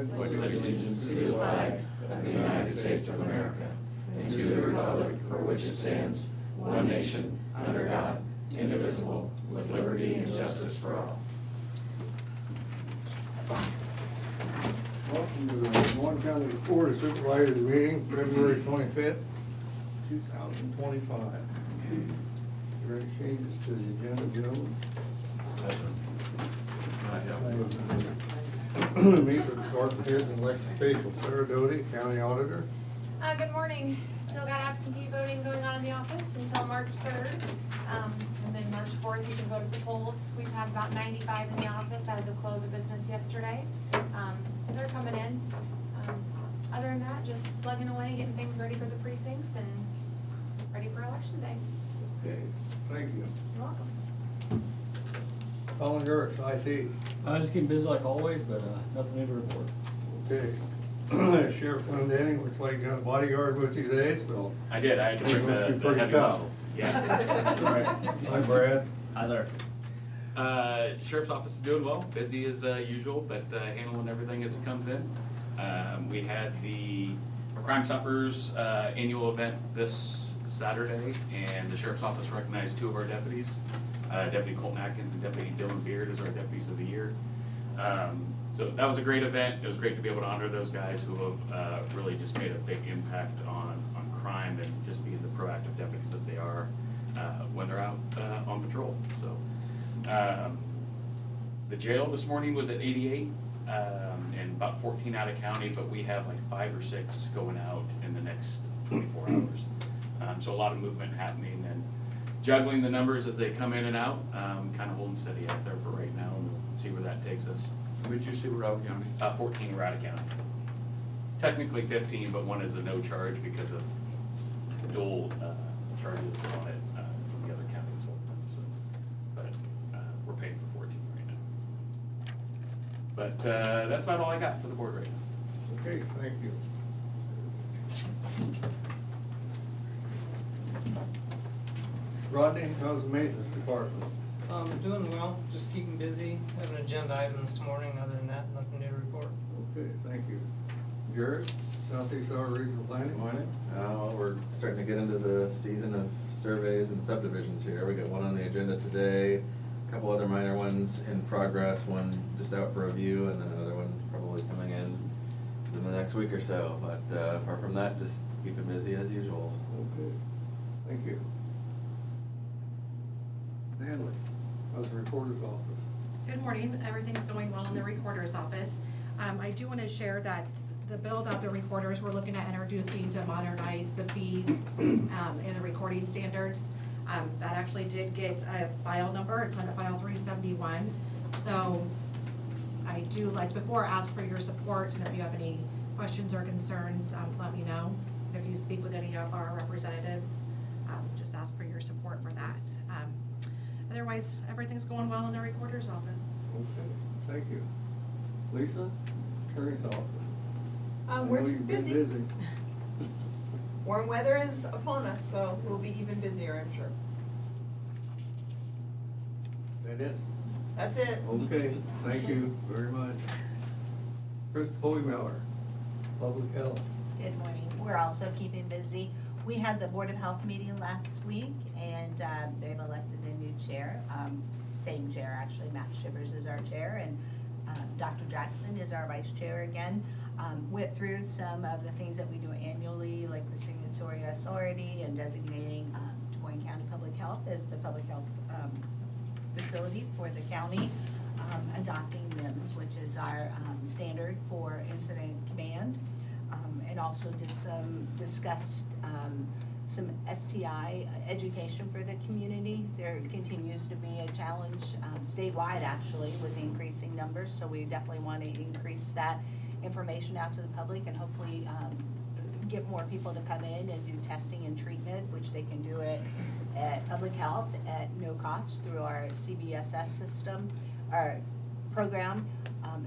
pledge allegiance to the flag of the United States of America and to the republic for which it stands, one nation, under God, indivisible, with liberty and justice for all. Welcome to the Moines County Board of Supervisors meeting, February 25th, 2025. Are there any changes to the agenda, gentlemen? Meet with department heads and elected officials. Sarah Doty, County Auditor. Good morning. Still got absentee voting going on in the office until March 3rd. And then March 4th, you can vote at the polls. We've had about 95 in the office as of close of business yesterday. So they're coming in. Other than that, just plugging away, getting things ready for the precincts and ready for election day. Okay, thank you. You're welcome. Colin Gertz, IT. Just keeping busy like always, but nothing new to report. Okay. Sheriff Glendenning, looks like you got a bodyguard with you today, so. I did. I had to bring Must be the pretty heavy tough. muscle. Yeah. All right. Hi, Brad. Hi there. Sheriff's office is doing well. Busy as usual, but handling everything as it comes in. We had the Crime Stoppers annual event this Saturday, and the Sheriff's office recognized two of our deputies, Deputy Colton Atkins and Deputy Dylan Beard, as our deputies of the year. So that was a great event. It was great to be able to honor those guys who have really just made a big impact on crime and just being the proactive deputies that they are when they're out on patrol. So the jail this morning was at 88 and about 14 out of county, but we have like 5 or 6 going out in the next 24 hours. So a lot of movement happening and juggling the numbers as they come in and out, kind of holding steady out there for right now, and we'll see where that takes us. Would you see we're out of county? 14 were out of county. Technically 15, but one is a no charge because of dual charges on it from the other county as well. So, but we're paying for 14 right now. But that's about all I got for the board right now. Okay, thank you. Rodney, how's the maintenance department? Doing well, just keeping busy. Have an agenda item this morning. Other than that, nothing new to report. Okay, thank you. Jared, Southeast Iowa Regional Planning? Morning. We're starting to get into the season of surveys and subdivisions here. We got one on the agenda today, a couple other minor ones in progress, one just out for review, and then another one probably coming in the next week or so. But apart from that, just keeping busy as usual. Okay, thank you. Natalie, how's the recorder's office? Good morning. Everything's going well in the recorder's office. I do want to share that the bill that the recorders were looking at introducing to modernize the fees and the recording standards. That actually did get a file number. It's under file 371. So I do, like before, ask for your support, and if you have any questions or concerns, let me know. If you speak with any of our representatives, just ask for your support for that. Otherwise, everything's going well in the recorder's office. Okay, thank you. Lisa, attorney's office. I We're know just you've been busy. Warm weather is upon us, so we'll be even busier, I'm sure. That it? That's it. Okay, thank you very much. Chris Miller, Public Health. Good morning. We're also keeping busy. We had the Board of Health meeting last week, and they've elected a new chair. Same chair, actually. Matt Shivers is our chair, and Dr. Jackson is our vice chair again. Went through some of the things that we do annually, like the signatory authority and designating Moines County Public Health as the public health facility for the county. Adopting NIMS, which is our standard for incident command. And also discussed some STI education for the community. There continues to be a challenge statewide, actually, with increasing numbers, so we definitely want to increase that information out to the public and hopefully get more people to come in and do testing and treatment, which they can do it at public health at no cost through our CBSS system, our program.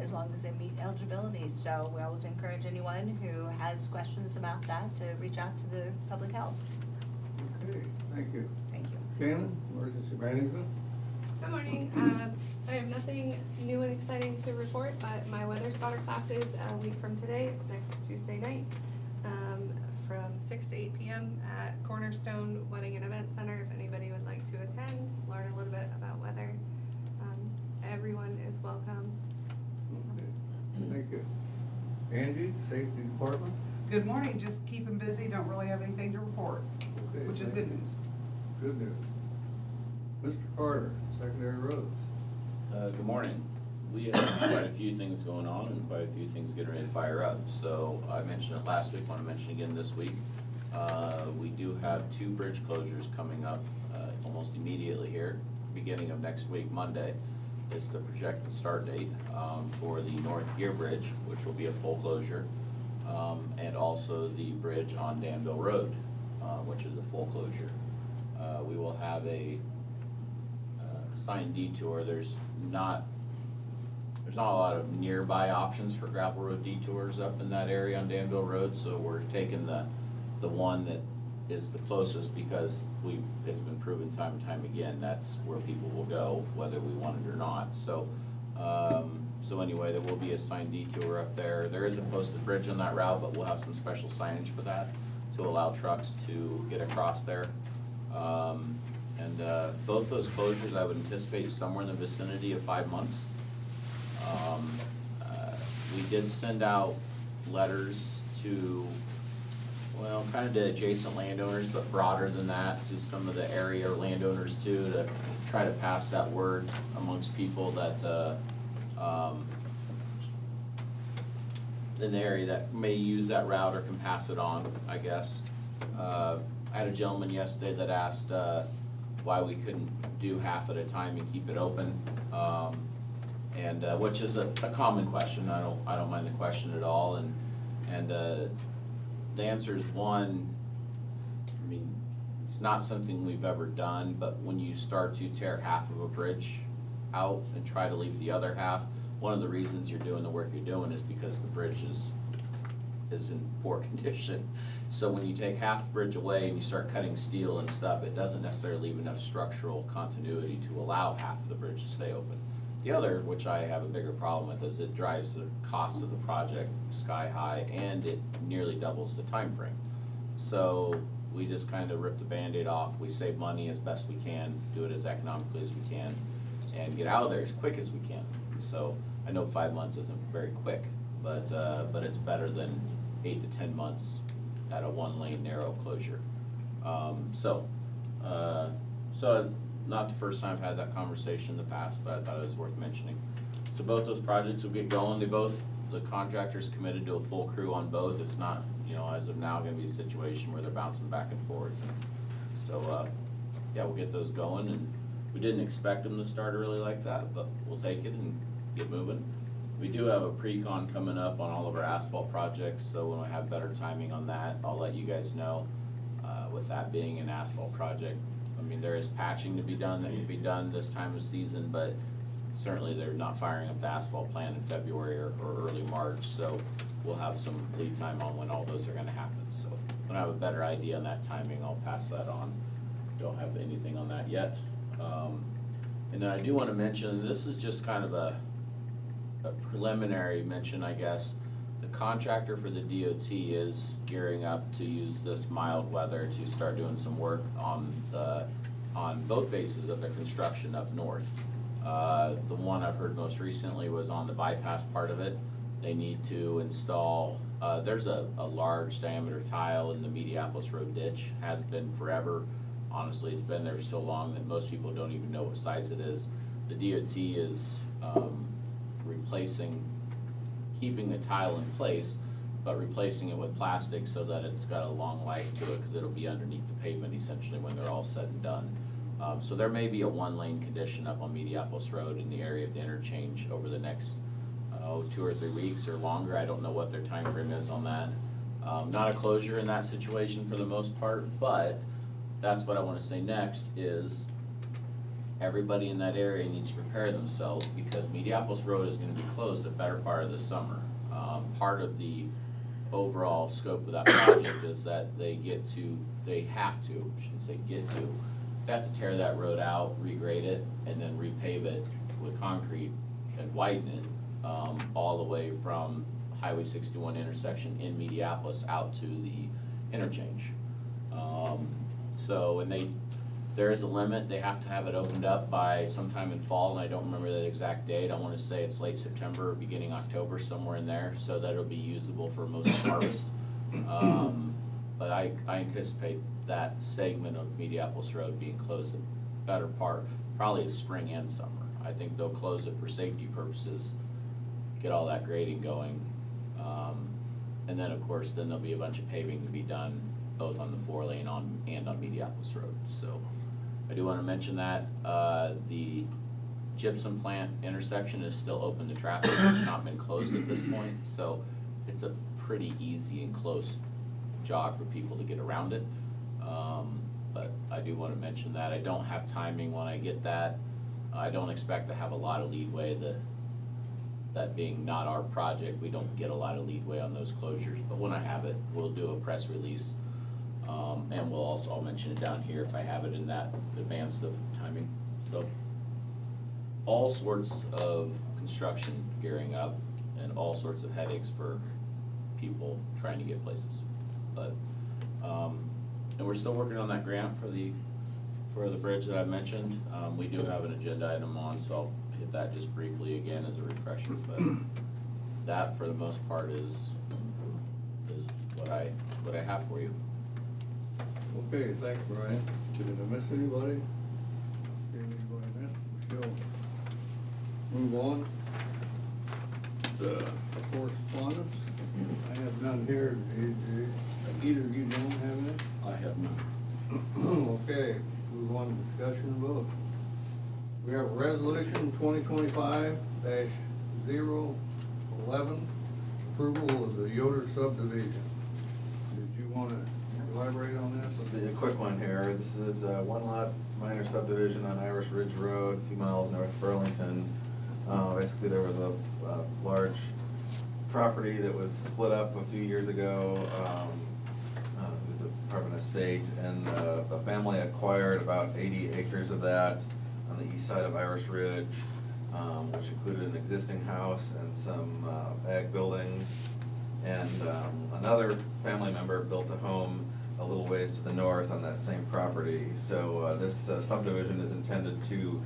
As long as they meet eligibility. So we always encourage anyone who has questions about that to reach out to the public health. Okay, thank you. Thank you. Shannon, Emergency Management. Good morning. I have nothing new and exciting to report, but my weather spotter class is a week from today. It's next Tuesday night, from 6 to 8 p.m. at Cornerstone Wedding and Event Center. If anybody would like to attend, learn a little bit about weather, everyone is welcome. Okay. Thank you. Angie, Safety Department? Good morning, just keeping busy, don't really have anything to report, Okay, which is thank good you. news. Good news. Mr. Carter, Secondary Roads. Good morning. We have quite a few things going on and quite a few things getting ready to fire up. So I mentioned it last week, want to mention again this week. We do have 2 bridge closures coming up almost immediately here, beginning of next week, Monday. It's the projected start date for the North Gear Bridge, which will be a full closure, and also the bridge on Danville Road, which is a full closure. We will have a signed detour. There's not a lot of nearby options for gravel road detours up in that area on Danville Road, so we're taking the one that is the closest because it's been proven time and time again that's where people will go whether we want it or not. So anyway, there will be a signed detour up there. There is a posted bridge on that route, but we'll have some special signage for that to allow trucks to get across there. Both those closures I would anticipate somewhere in the vicinity of 5 months. We did send out letters to, well, kind of to adjacent landowners, but broader than that, to some of the area landowners too, to try to pass that word amongst people that, in the area that may use that route or can pass it on, I guess. I had a gentleman yesterday that asked, why we couldn't do half at a time and keep it open, which is a common question. I don't mind the question at all, and the answer is one. I mean, it's not something we've ever done, but when you start to tear half of a bridge out and try to leave the other half, one of the reasons you're doing the work you're doing is because the bridge is in poor condition. So when you take half the bridge away and you start cutting steel and stuff, it doesn't necessarily leave enough structural continuity to allow half of the bridge to stay open. The other, which I have a bigger problem with, is it drives the cost of the project sky high and it nearly doubles the time frame. So we just kind of rip the Band-Aid off. We save money as best we can, do it as economically as we can, and get out of there as quick as we can. So I know 5 months isn't very quick, but it's better than 8 to 10 months at a 1-lane narrow closure. So not the first time I've had that conversation in the past, but I thought it was worth mentioning. So both those projects will get going. The contractor's committed to a full crew on both. It's not, as of now, gonna be a situation where they're bouncing back and forth. So, yeah, we'll get those going, and we didn't expect them to start early like that, but we'll take it and get moving. We do have a pre-con coming up on all of our asphalt projects, so when we have better timing on that, I'll let you guys know. With that being an asphalt project, I mean, there is patching to be done that can be done this time of season, but certainly they're not firing up the asphalt plant in February or early March, so we'll have some lead time on when all those are gonna happen. So when I have a better idea on that timing, I'll pass that on. Don't have anything on that yet. And then I do wanna mention, this is just kind of a preliminary mention, I guess. The contractor for the DOT is gearing up to use this mild weather to start doing some work on both phases of the construction up north. The one I've heard most recently was on the bypass part of it. They need to install, there's a large diameter tile in the Mediapolis Road ditch, has been forever. Honestly, it's been there so long that most people don't even know what size it is. The DOT is keeping the tile in place, but replacing it with plastic so that it's got a long life to it, because it'll be underneath the pavement essentially when they're all said and done. So there may be a 1-lane condition up on Mediapolis Road in the area of the interchange over the next 2 or 3 weeks or longer. I don't know what their time frame is on that. Not a closure in that situation for the most part, but that's what I want to say next is everybody in that area needs to prepare themselves, because Mediapolis Road is going to be closed the better part of the summer. Part of the overall scope of that project is that they have to, I shouldn't say get to, they have to tear that road out, regrade it, and then repave it with concrete and widen it, all the way from Highway 61 intersection in Mediapolis out to the interchange. So, and there is a limit, they have to have it opened up by sometime in fall, and I don't remember that exact date, I wanna say it's late September or beginning October, somewhere in there, so that it'll be usable for most of harvest. But I anticipate that segment of Mediapolis Road being closed the better part, probably spring and summer. I think they'll close it for safety purposes, get all that grading going. And then, of course, then there'll be a bunch of paving to be done, both on the 4-lane and on Mediapolis Road. So I do wanna mention that, the gypsum plant intersection is still open to traffic, it's not been closed at this point, so it's a pretty easy and close jog for people to get around it. But I do wanna mention that, I don't have timing when I get that, I don't expect to have a lot of leadway, that being not our project, we don't get a lot of leadway on those closures, but when I have it, we'll do a press release. And we'll also, I'll mention it down here if I have it in that advanced of timing, so. All sorts of construction gearing up and all sorts of headaches for people trying to get places. But, and we're still working on that grant for the bridge that I mentioned. We do have an agenda item on, so I'll hit that just briefly again as a refresher, but that for the most part is what I have for you. Okay, thanks, Brian. Did I miss anybody? Did anybody miss? We'll move on. The correspondence. I have none here. Either of you don't have any? I have none. Okay, move on to discussion and vote. We have resolution 2025-011, approval of the Yoder subdivision. Did you want to elaborate on this? This will be a quick one here. This is a one lot minor subdivision on Irish Ridge Road, a few miles north of Burlington. Basically, there was a large property that was split up a few years ago. It was a part of an estate, and a family acquired about 80 acres of that on the east side of Irish Ridge, which included an existing house and some ag buildings. And another family member built a home a little ways to the north on that same property. So this subdivision is intended to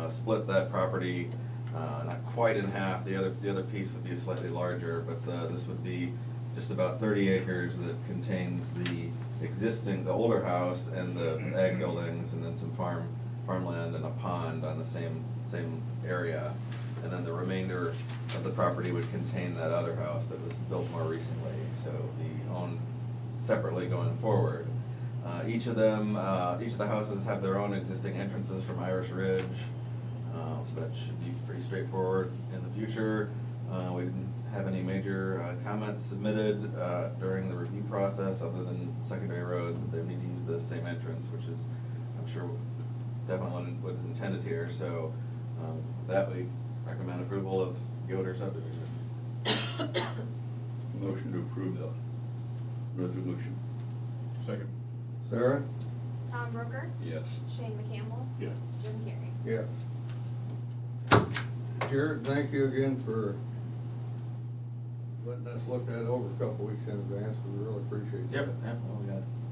split that property not quite in half. The other piece would be slightly larger, but this would be just about 30 acres that contains the older house and the ag buildings, and then some farmland and a pond on the same area. And then the remainder of the property would contain that other house that was built more recently, so be owned separately going forward. Each of the houses have their own existing entrances from Irish Ridge, so that should be pretty straightforward in the future. We didn't have any major comments submitted during the review process, other than secondary roads, that they need to use the same entrance, which is, I'm sure, definitely what is intended here. So that we recommend approval of Yoder subdivision. Motion to approve the resolution. Second. Sarah? Tom Brooker, Yes. Shane McCampbell, Yes. Jim Carrey. Yes. Jared, thank you again for letting us look that over a couple weeks in advance. We really appreciate that. Yep, well, we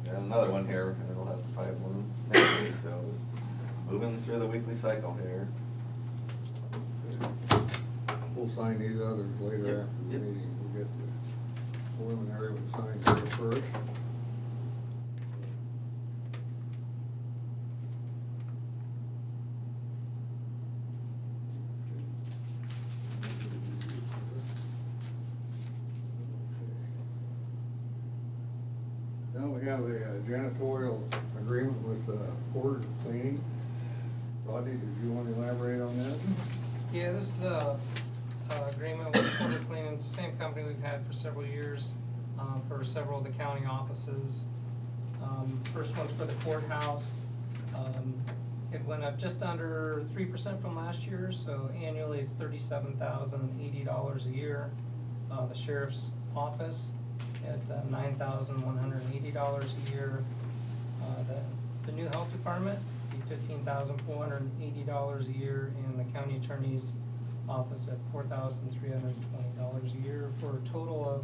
got another one here, and we'll have to probably have one next week, so it's moving through the weekly cycle here. We'll sign these others later Yep, after the yep. meeting. We'll get the preliminary one signed here first. Now we have a janitorial agreement with Porter Cleaning. Rodney, did you want to elaborate on that? Yeah, this is a agreement with Porter Cleaning. It's the same company we've had for several years, for several of the county offices. First one's for the courthouse. It went up just under 3% from last year, so annually it's $37,080 a year. The sheriff's office at $9,180 a year. The new health department $15,480 a year, and the county attorney's office at $4,320 a year, for a total of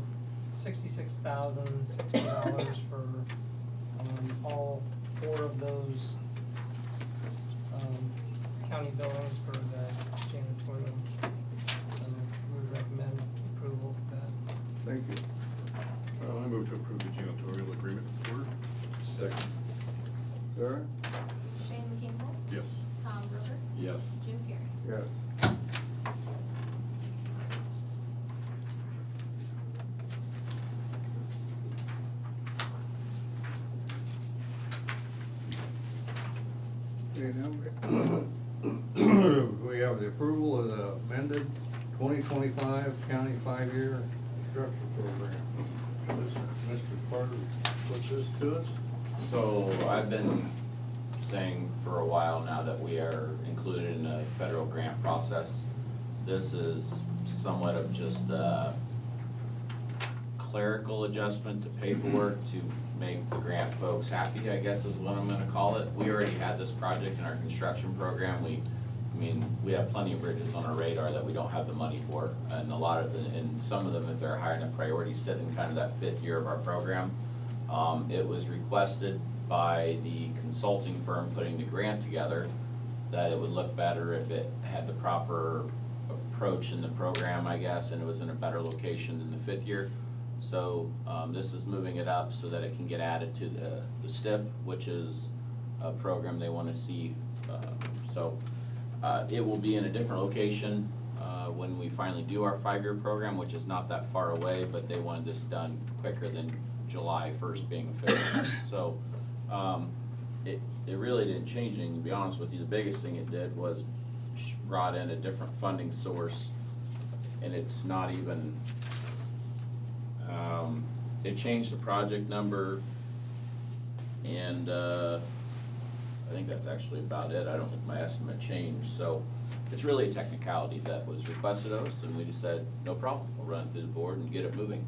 $66,060 for all four of those county buildings for the janitorial. So we would recommend approval of that. Thank you. I move to approve the janitorial agreement order. Second. Sarah? Shane McCampbell, Yes. Tom Broker, Yes. Jim Carrey. Yes. Okay, now we have the approval of the amended 2025 county 5-year construction program. Mr. Carter put this to us. So I've been saying for a while now that we are included in a federal grant process. This is somewhat of just a clerical adjustment to paperwork to make the grant folks happy, I guess is what I'm gonna call it. We already had this project in our construction program. We have plenty of bridges on our radar that we don't have the money for. And a lot of, and some of them, if they're higher enough priority, sit in kind of that 5th year of our program. It was requested by the consulting firm putting the grant together that it would look better if it had the proper approach in the program, I guess, and it was in a better location than the 5th year. So this is moving it up so that it can get added to the STIP, which is a program they want to see. It will be in a different location when we finally do our 5-year program, which is not that far away, but they wanted this done quicker than July 1st being official. So it really didn't change anything, to be honest with you. The biggest thing it did was brought in a different funding source, and it's not even, it changed the project number, and I think that's actually about it. I don't think my estimate changed. So it's really a technicality that was requested of us, and we just said, no problem, we'll run it through the board and get it moving.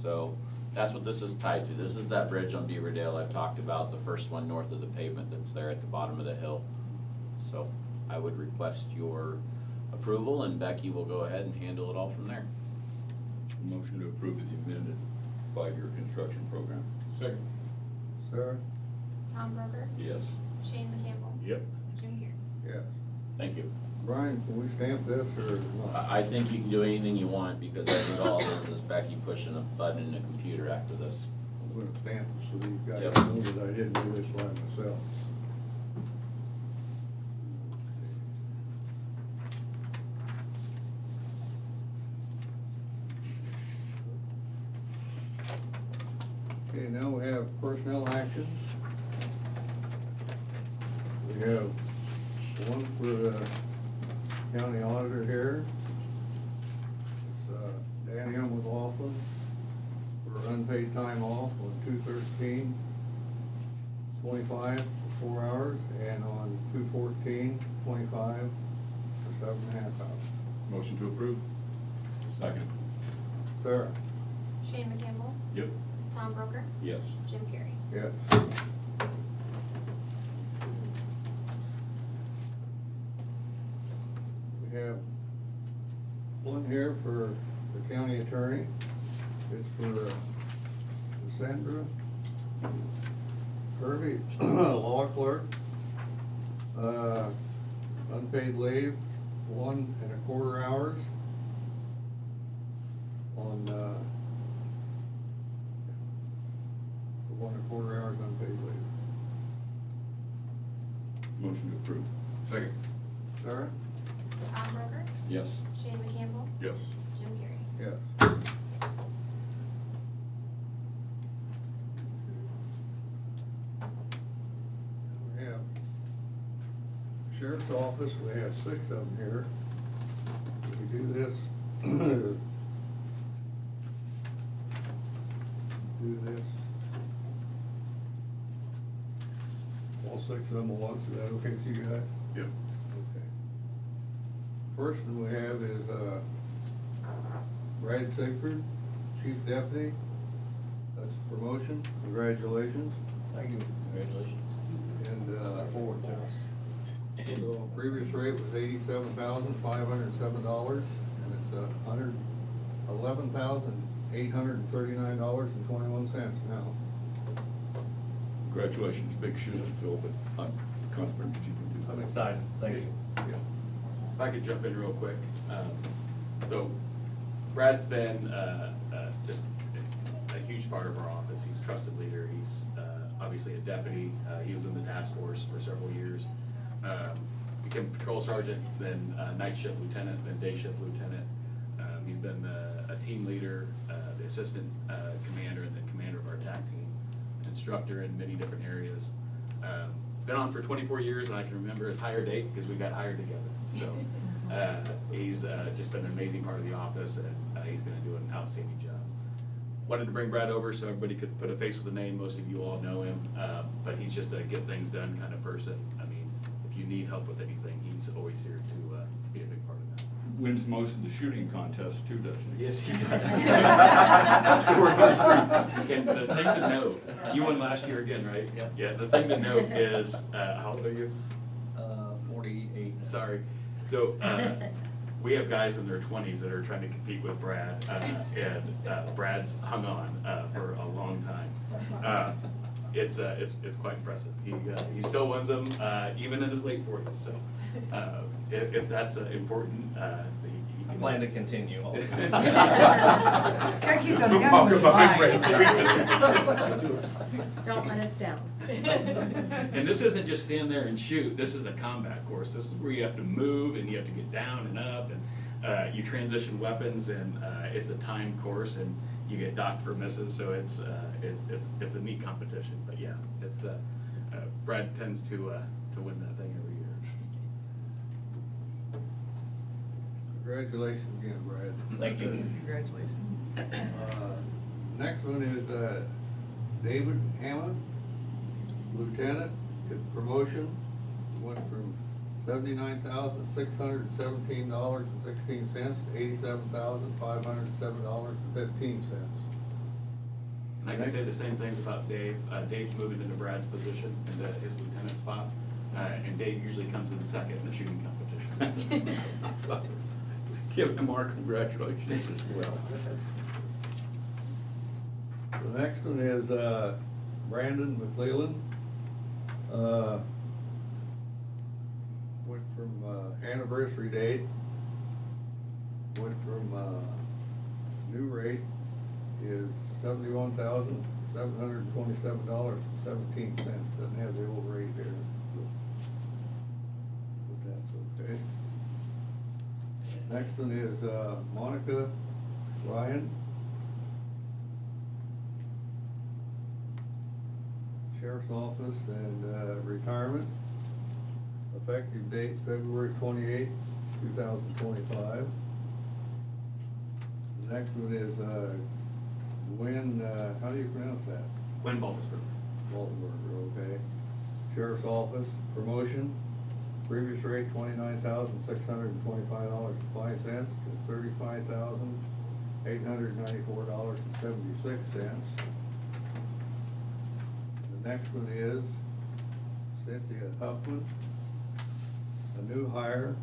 So that's what this is tied to. This is that bridge on Beaverdale I've talked about, the first one north of the pavement that's there at the bottom of the hill. So I would request your approval, and Becky will go ahead and handle it all from there. Motion to approve the amended 5-year construction program. Second. Sarah? Tom Broker, Yes. Shane McCampbell, Yep. Jim Carrey. Yes. Thank you. Brian, can we stamp this or not? I think you can do anything you want, because I think all it is Becky pushing a button in the computer after this. I'm gonna stamp it so these guys Yep. know that I didn't do this by myself. Okay, now we have personnel actions. We have one for the county auditor here. It's Danny McLaughlin for unpaid time off on 2/13/25 for 4 hours, and on 2/14/25 for 7.5 hours. Motion to approve. Second. Sarah? Shane McCampbell, Yep. Tom Broker, Yes. Jim Carrey. Yes. We have one here for the county attorney. It's for Cassandra Kirby, law clerk. Unpaid leave, 1.25 hours on, 1.25 hours unpaid leave. Motion to approve. Second. Sarah? Tom Broker, Yes. Shane McCampbell, Yes. Jim Carrey. Yes. We have sheriff's office, we have 6 of them here. We do this, all 6 of them at once. Is that okay with you guys? Yep. Okay. First one we have is, Brad Sigford, Chief Deputy. That's a promotion. Congratulations. Thank you. Congratulations. And, Forward to us. So previous rate was $87,507, and it's $111,839.21 now. Congratulations, big shoes to fill, but I'm confident that you can do that. I'm excited, thank you. Yeah. If I could jump in real quick. So Brad's been just a huge part of our office. He's a trusted leader. He's obviously a deputy. He was in the task force for several years. Became patrol sergeant, then night shift lieutenant, then day shift lieutenant. He's been a team leader, the assistant commander, and then commander of our TAC team, instructor in many different areas. Been on for 24 years, and I can remember his hire date because we got hired together. So he's just been an amazing part of the office, and he's going to do an outstanding job. Wanted to bring Brad over so everybody could put a face with a name. Most of you all know him, but he's just a get things done kind of person. I mean, if you need help with anything, he's always here to be a big part of that. Wins most of the shooting contests too, doesn't he? Yes, he does. So we're those three. And the thing to note, you won last year again, right? Yeah. Yeah, the thing to note is, how old are you? 48. Sorry. So, we have guys in their 20s that are trying to compete with Brad, and Brad's hung on for a long time. It's quite impressive. He still wins them, even in his late 40s, so if that's important, he I can. plan to continue. Gotta keep them young with mine. Don't let us down. And this isn't just stand there and shoot, this is a combat course. This is where you have to move and you have to get down and up, and you transition weapons, and it's a timed course, and you get docked for misses, so it's a neat competition. But yeah, it's Brad tends to win that thing every year. Congratulations again, Brad. Thank you. Congratulations. Next one is David Hammond, lieutenant. His promotion went from $79,617.16 to $87,507.15. And I can say the same things about Dave. Dave's moving into Brad's position, into his lieutenant spot, and Dave usually comes in second in the shooting competition. Give him our congratulations as well. The next one is Brandon McClellan. Went from anniversary date, went from new rate is $71,727.17. Doesn't have the old rate there, but that's okay. Next one is Monica Ryan. Sheriff's Office and retirement. Effective date February 28, 2025. The next one is Gwen, how do you pronounce that? Win Baltisburg. Waltenberger, okay. Sheriff's Office, promotion, previous rate $29,625.05 to $35,894.76. The next one is Cynthia Huffman, a new hire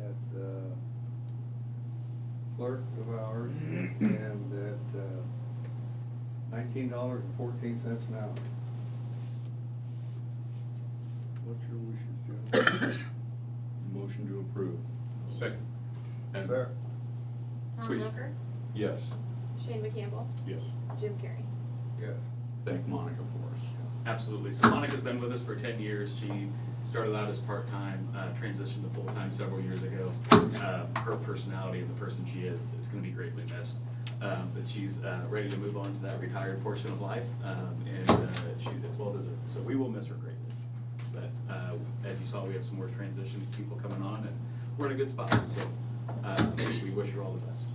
at clerk of ours, and at $19.14 an hour. What's your wishes, gentlemen? Motion to approve. Second. And Fair. Tom Please. Rucker, yes, Shane McCampbell, yes. Jim Carrey. Yes. Thank Monica for us. Absolutely. So Monica's been with us for 10 years. She started out as part-time, transitioned to full-time several years ago. Her personality and the person she is, it's gonna be greatly missed. But she's ready to move on to that retired portion of life, and it's well deserved. So we will miss her greatly. But as you saw, we have some more transitions, people coming on, and we're in a good spot. So we wish her all the best.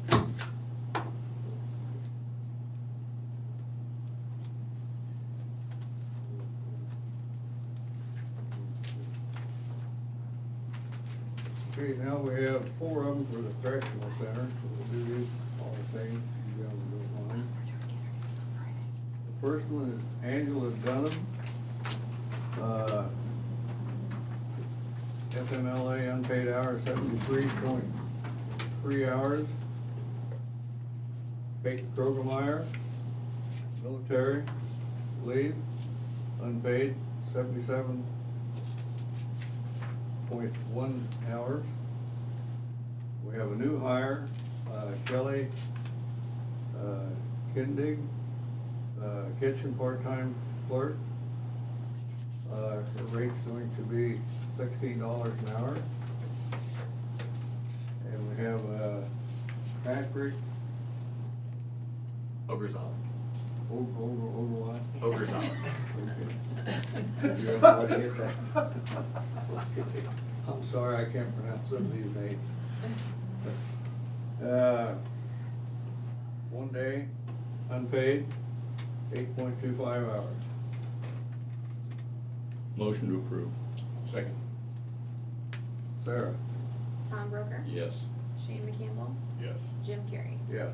Okay, now we have 4 of them for the correctional center, so we'll do these all the same, you gentlemen don't mind. The first one is Angela Dunham. FMLA unpaid hours, 73.3 hours. Kate Krogemeyer, military, leave, unpaid, 77.1 hours. We have a new hire, Shelley Kindig, kitchen part-time clerk. Her rate's going to be $16 an hour. And we have Patrick Ogrerzala. over what? Ogrerzala. You have no idea that? I'm sorry, I can't pronounce some of these names. 1 day, unpaid, 8.25 hours. Motion to approve. Second. Sarah? Tom Broker, Yes. Shane McCampbell, Yes. Jim Carrey. Yes.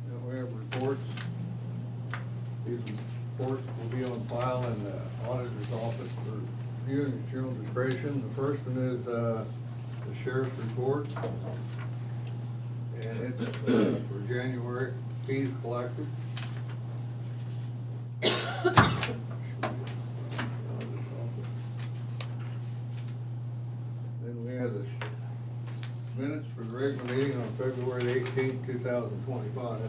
Now we have reports. These reports will be on file in the auditor's office for review and general discretion. The first one is the sheriff's report. And it's for January, fees collected. Then we have the minutes for the regular meeting on February 18th, 2025.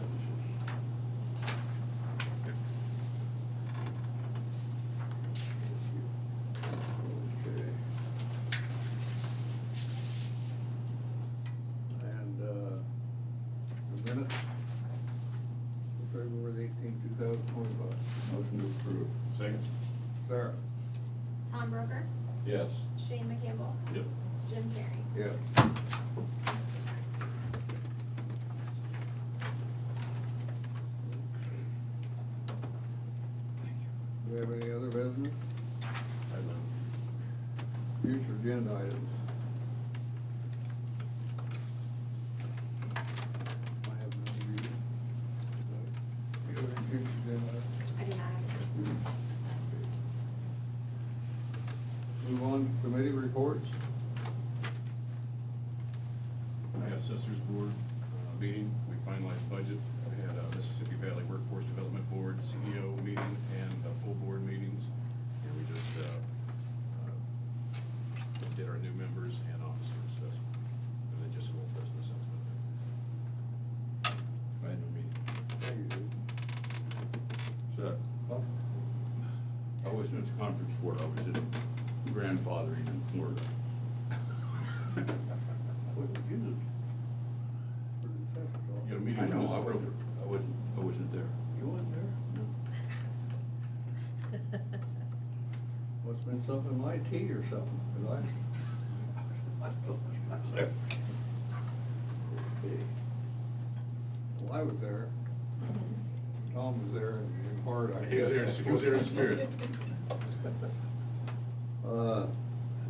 Okay. And the minutes for February 18th, 2025. Motion to approve. Second. Sarah? Tom Broker, Yes. Shane McCampbell, Yep. Jim Carrey. Yes. Do we have any other business? Future agenda items. I have no reason. You have any future agenda items? I do not have it. Move on to committee reports. I had Assessors Board meeting, we finalized budget. We had a Mississippi Valley Workforce Development Board CEO meeting and full board meetings. And we just did our new members and officers assessment. And then just a little Christmas assessment. I had no meeting. Yeah, you do. So, Huh? I wasn't at the conference board, I was at grandfathering in Florida. What did you do? For the assessors office? You got a meeting I with know, Mrs. I Broker. wasn't there. You wasn't there? No. Must've been something in my tea or something, 'cause Okay. Well, I was there. Tom was there in part, I He was there, guess. he was there in spirit. And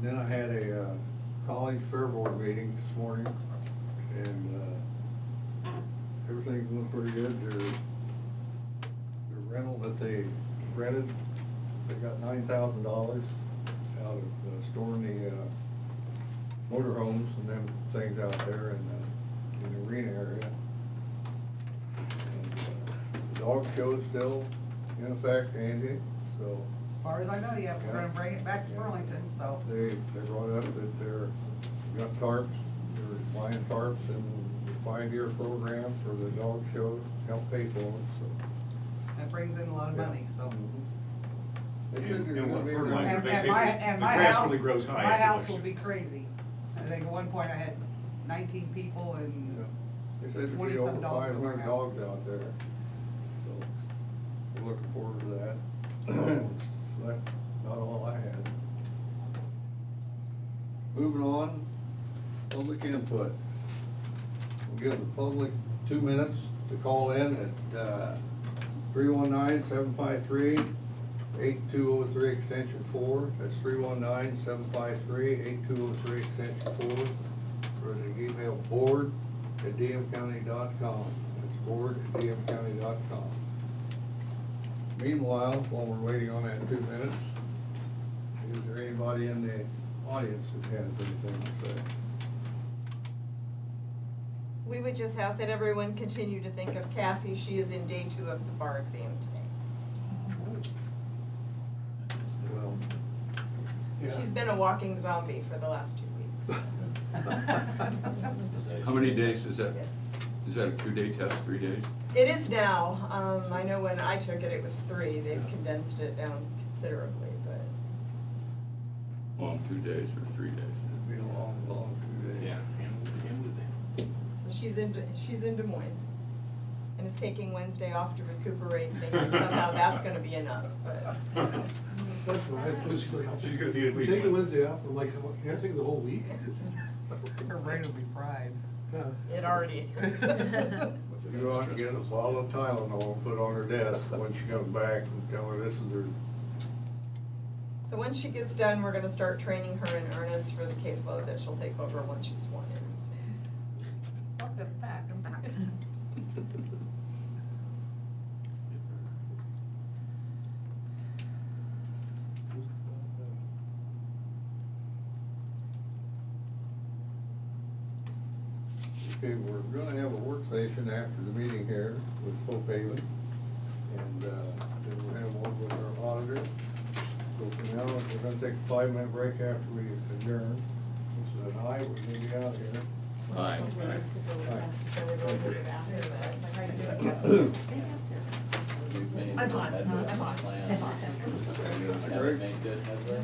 then I had a college fair board meeting this morning, and everything's going pretty good. Their rental that they rented, they got $9,000 out of storing the motorhomes and them things out there in the arena area. And the dog show's still in effect, Andy, so. As far as I know, yeah, we're gonna bring it back to Burlington, so. They brought up that they're, got tarps, they're buying tarps and the 5-year program for the dog show, help pay for it, so. That brings in a lot of money, so. They said there's And what gonna be fertilizer around- they say And my, this- and the my grass house, really grows high my after house election. will be crazy. I think at one point I had 19 people Yeah. and They said there'd 20 be some over dogs in my 500 house. dogs out there, so we're looking forward to that. So that's not all I had. Moving on, public input. We'll give the public 2 minutes to call in at 319-753-8203 extension 4. That's 319-753-8203 extension 4. Or the email board@dmcounty.com. That's board@dmcounty.com. Meanwhile, while we're waiting on that 2 minutes, is there anybody in the audience that has anything to say? We would just ask that everyone continue to think of Cassie. She is in day 2 of the bar exam today. Well, She's been a walking zombie for the last 2 weeks. How many days is that? Yes. Is that a 2-day test, 3 days? It is now. I know when I took it, it was 3. They've condensed it down considerably, but Long 2 days or 3 days? it'd be a long, long 2 days. so she's in Des Moines and is taking Wednesday off to recuperate, thinking somehow that's gonna be enough, but. That's nice, so she's like, She's gonna need at least taking one. Wednesday off, I'm like, you're not taking the whole week? Her brain will be fried. Yeah. It already is. You ought to get a bottle of Tylenol and put on her desk when she comes back and tell her this is her. So once she gets done, we're gonna start training her in earnest for the caseload that she'll take over once she's sworn in. Welcome back, I'm back. Okay, we're gonna have a work session after the meeting here with Hope Haven. And, then we'll have one with our auditor. So for now, we're gonna take a 5-minute break after we adjourn. This is an aye, we're gonna be out here. Aye. We've made I'm hot, headway on I'm the hot, plan. I'm hot. Haven't made good headway?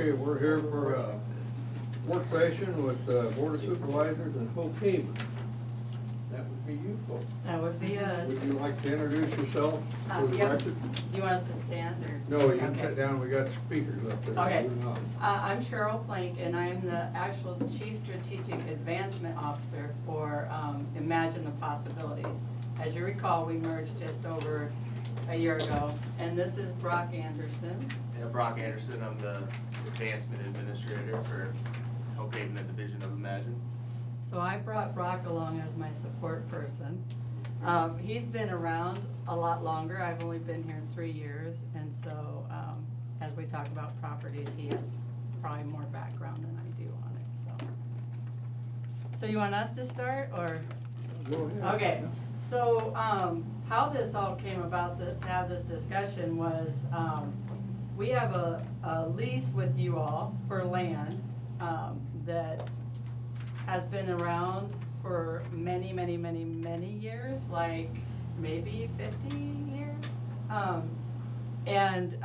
Okay, we're here for a work session with Board of Supervisors and Hope Haven. That would be you folks. That would be us. Would you like to introduce yourself for the Yep. record? Do you want us to stand or? No, you can Okay. sit down, we got speakers up there. Okay. You're not. I'm Cheryl Plank, and I am the actual Chief Strategic Advancement Officer for Imagine the Possibilities. As you recall, we merged just over a year ago, and this is Brock Anderson. Yeah, Brock Anderson, I'm the advancement administrator for Hope Haven, the division of Imagine. So I brought Brock along as my support person. He's been around a lot longer. I've only been here 3 years, and so as we talk about properties, he has probably more background than I do on it. So you want us to start, or? Go ahead. Okay, so how this all came about to have this discussion was we have a lease with you all for land that has been around for many, many, many, many years, like maybe 50 years. And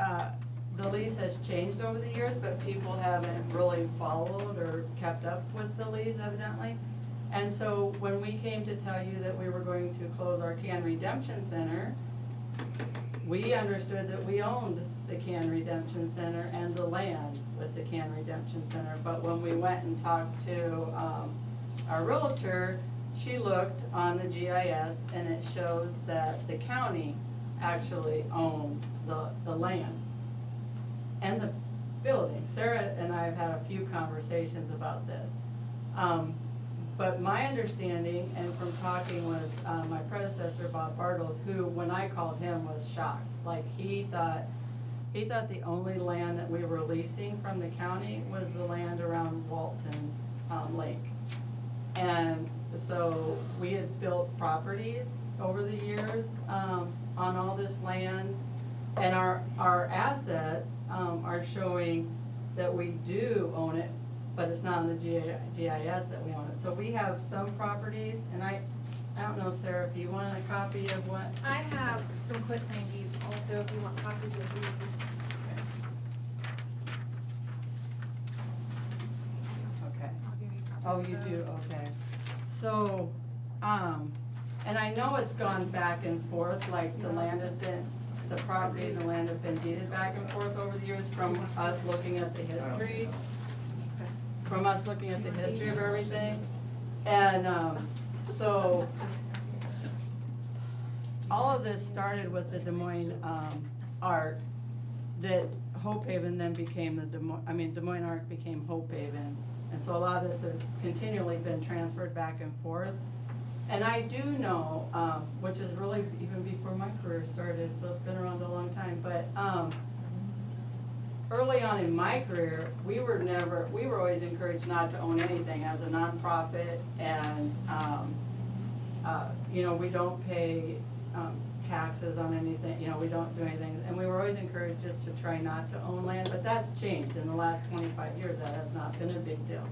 the lease has changed over the years, but people haven't really followed or kept up with the lease evidently. And so when we came to tell you that we were going to close our Can Redemption Center, we understood that we owned the Can Redemption Center and the land with the Can Redemption Center. But when we went and talked to our realtor, she looked on the GIS and it shows that the county actually owns the land and the building. Sarah and I have had a few conversations about this. But my understanding, and from talking with my predecessor, Bob Bartles, who, when I called him, was shocked. Like, he thought the only land that we were leasing from the county was the land around Walton Lake. And so we had built properties over the years on all this land. And our assets are showing that we do own it, but it's not on the GIS that we own it. So we have some properties, and I don't know, Sarah, if you want a copy of what? I have some quick claim deeds also, if you want copies of these. Okay. I'll give you copies Oh, of you do, those. okay. So, and I know it's gone back and forth, like the land has been, the properties and land have been deeded back and forth over the years from us looking at the history. From us looking at the history of everything. And, so, all of this started with the Des Moines, Arc, that Hope Haven then became the Des Moines Arc became Hope Haven. And so a lot of this has continually been transferred back and forth. And I do know, which is really even before my career started, so it's been around a long time, but early on in my career, we were always encouraged not to own anything as a nonprofit, and we don't pay taxes on anything, we don't do anything, and we were always encouraged just to try not to own land, but that's changed in the last 25 years. That has not been a big deal.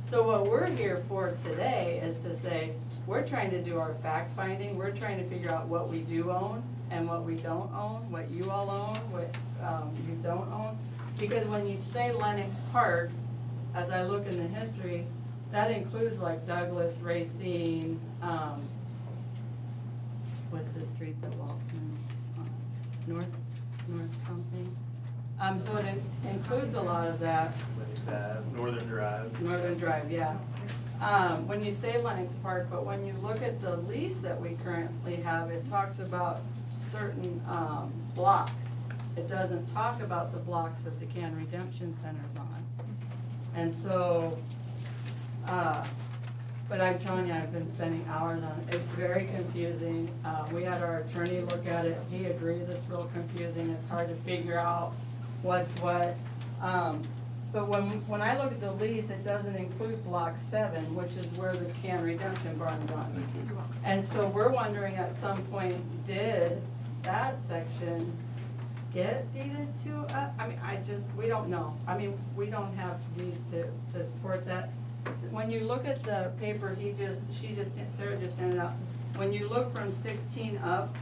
So what we're here for today is to say, we're trying to do our fact finding, we're trying to figure out what we do own and what we don't own, what you all own, what you don't own. Because when you say Lenox Park, as I look in the history, that includes like Douglas, Racine, what's the street that Walton, North something? So it includes a lot of that. Northern Drive. Northern Drive, yeah. When you say Lenox Park, but when you look at the lease that we currently have, it talks about certain blocks. It doesn't talk about the blocks that the Can Redemption Center's on. And so, but I'm telling you, I've been spending hours on it. It's very confusing. We had our attorney look at it. He agrees it's real confusing. It's hard to figure out what's what. But when I look at the lease, it doesn't include block 7, which is where the Can Redemption runs on. And so we're wondering at some point, did that section get deeded to us? We don't know. We don't have deeds to support that. When you look at the paper, Sarah just sent it out. When you look from 16 up,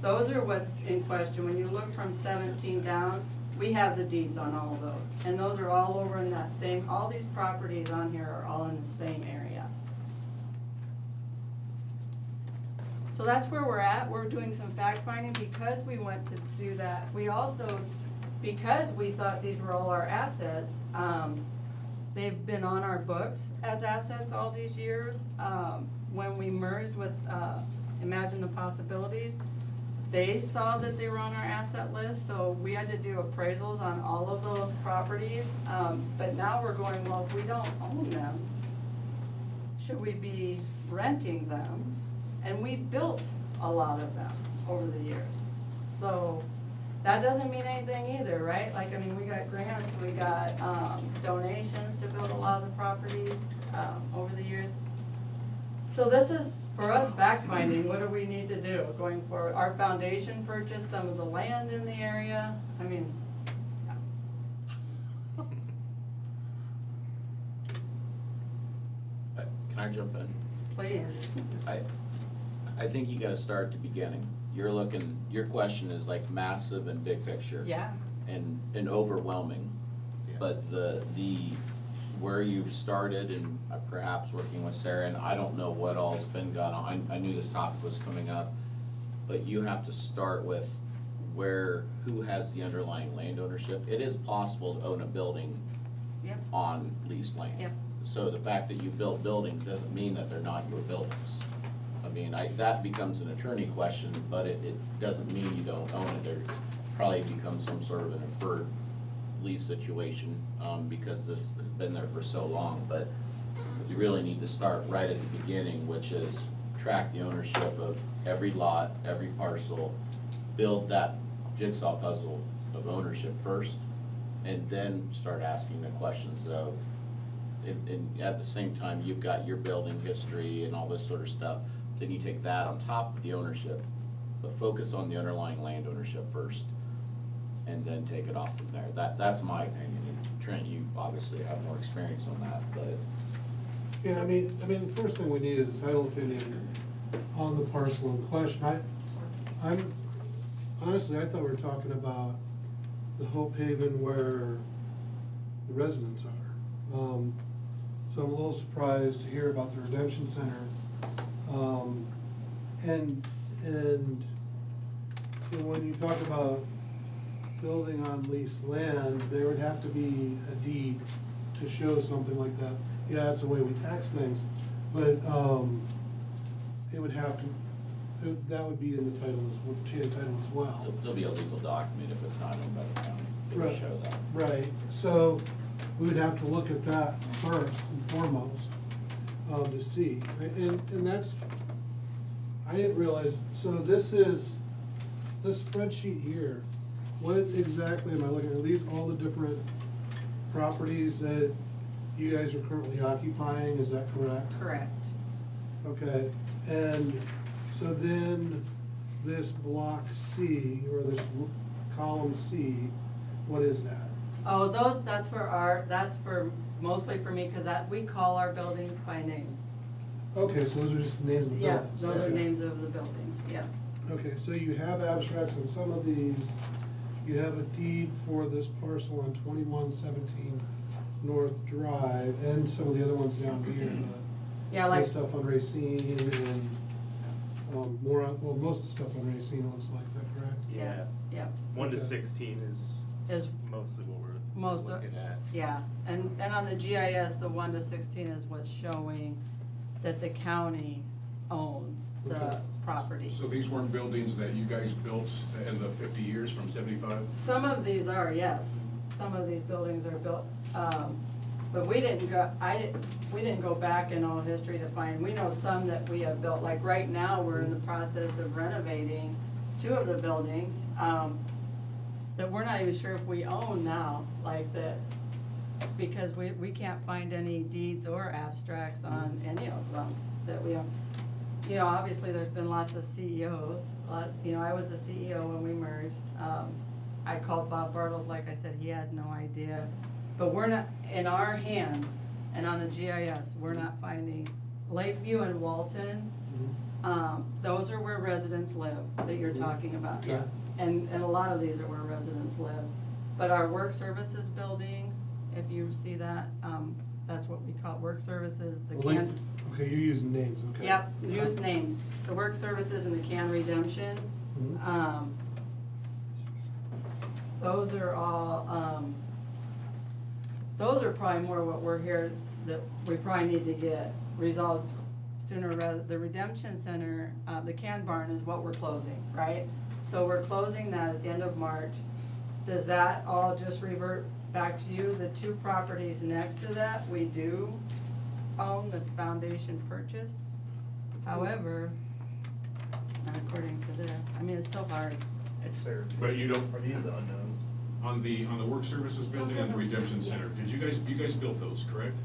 those are what's in question. When you look from 17 down, we have the deeds on all of those. And those are all over in that same, all these properties on here are all in the same area. So that's where we're at. We're doing some fact finding because we went to do that. We also, because we thought these were all our assets, they've been on our books as assets all these years. When we merged with Imagine the Possibilities, they saw that they were on our asset list, so we had to do appraisals on all of those properties. But now we're going, well, if we don't own them, should we be renting them? And we built a lot of them over the years. So that doesn't mean anything either, right? Like, I mean, we got grants, we got donations to build a lot of the properties over the years. So this is, for us, fact finding. What do we need to do going forward? Our foundation purchased some of the land in the area. I mean, Can I jump in? please. I think you gotta start at the beginning. You're looking, your question is like massive and big picture. Yeah. And overwhelming. But the, where you've started and perhaps working with Sarah, and I don't know what all's been gone on, I knew this topic was coming up, but you have to start with who has the underlying land ownership. It is possible to own a building Yep. on leased land. Yep. So the fact that you build buildings doesn't mean that they're not your buildings. I mean, that becomes an attorney question, but it doesn't mean you don't own it. There probably becomes some sort of an inferred lease situation, because this has been there for so long. But you really need to start right at the beginning, which is track the ownership of every lot, every parcel, build that jigsaw puzzle of ownership first, and then start asking the questions of, and at the same time, you've got your building history and all this sort of stuff. Then you take that on top of the ownership, but focus on the underlying land ownership first, and then take it off from there. That's my opinion. And Trent, you obviously have more experience on that, but. Yeah, I mean, the first thing we need is a title opinion on the parcel in question. I'm, honestly, I thought we were talking about the Hope Haven where the residents are. So I'm a little surprised to hear about the Redemption Center. And you know, when you talk about building on leased land, there would have to be a deed to show something like that. Yeah, that's the way we tax things, but, it would have to, that would be in the title chain of title as well. There'll be a legal document if it's not owned by the county. It will Right. show that. Right, so we would have to look at that first and foremost, to see. And that's, I didn't realize, so this spreadsheet here, what exactly am I looking at? Are these all the different properties that you guys are currently occupying, is that correct? Correct. Okay, and so then this block C, or this column C, what is that? Oh, that's for mostly for me, cause we call our buildings by name. Okay, so those are just the names of the Yeah, buildings? those are Okay. names of the buildings, yeah. Okay, so you have abstracts on some of these, you have a deed for this parcel on 2117 North Drive, and some of the other ones down here, Yeah, some like, stuff on Racine, and, most of the stuff on Racine, it looks like, is that correct? yeah, yeah, 1 to Okay. 16 is is mostly what we're most of, looking at. yeah, and on the GIS, the 1 to 16 is what's showing that the county owns the Okay. property. So these weren't buildings that you guys built in the 50 years from 75? Some of these are, yes, some of these buildings are built, but we didn't go back in all history to find, we know some that we have built, like right now, we're in the process of renovating 2 of the buildings, that we're not even sure if we own now, like that, because we can't find any deeds or abstracts on any of them that we own. You know, obviously, there's been lots of CEOs, I was the CEO when we merged. I called Bob Bartles, like I said, he had no idea. But we're not, in our hands, and on the GIS, we're not finding Lakeview and Walton. Those are where residents live, that you're talking about, yeah. Okay. And a lot of these are where residents live. But our work services building, if you see that, that's what we call it, work services, the Well, can. Okay, you're using names, okay. Yep, use names, the work services and the can redemption. Mhm. Those are all, those are probably more what we're here, that we probably need to get resolved sooner rather, the redemption center, the can barn is what we're closing, right? So we're closing that at the end of March. Does that all just revert back to you? The two properties next to that, we do own, that's foundation purchased. However, not according to this, I mean, it's so hard. It's, But you don't, Are these the unknowns? on the work services building and the redemption center, did you guys built those, correct?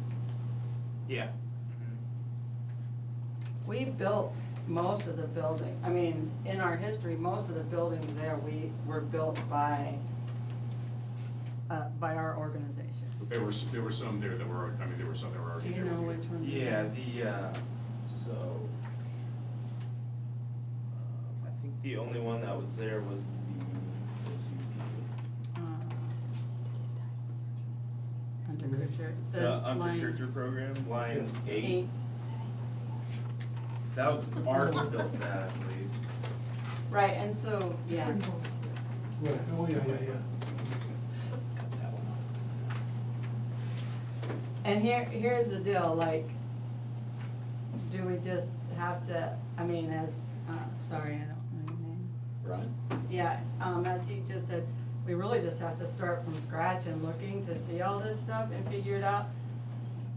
Yeah. we built most of the building, I mean, in our history, most of the buildings there, we were built by our organization. There were some there that were, I mean, there were some that were Do already you there. know which one? Yeah, so, I think the only one that was there was Hunter Kutcher. the line Unterkircher program, line eight. 8. That was Art built that, I believe. Right, and so, yeah, Right, oh, yeah. and here's the deal, like, do we just have to, I mean, as, sorry, I don't know your name. Brian? Yeah, as he just said, we really just have to start from scratch and looking to see all this stuff and figure it out.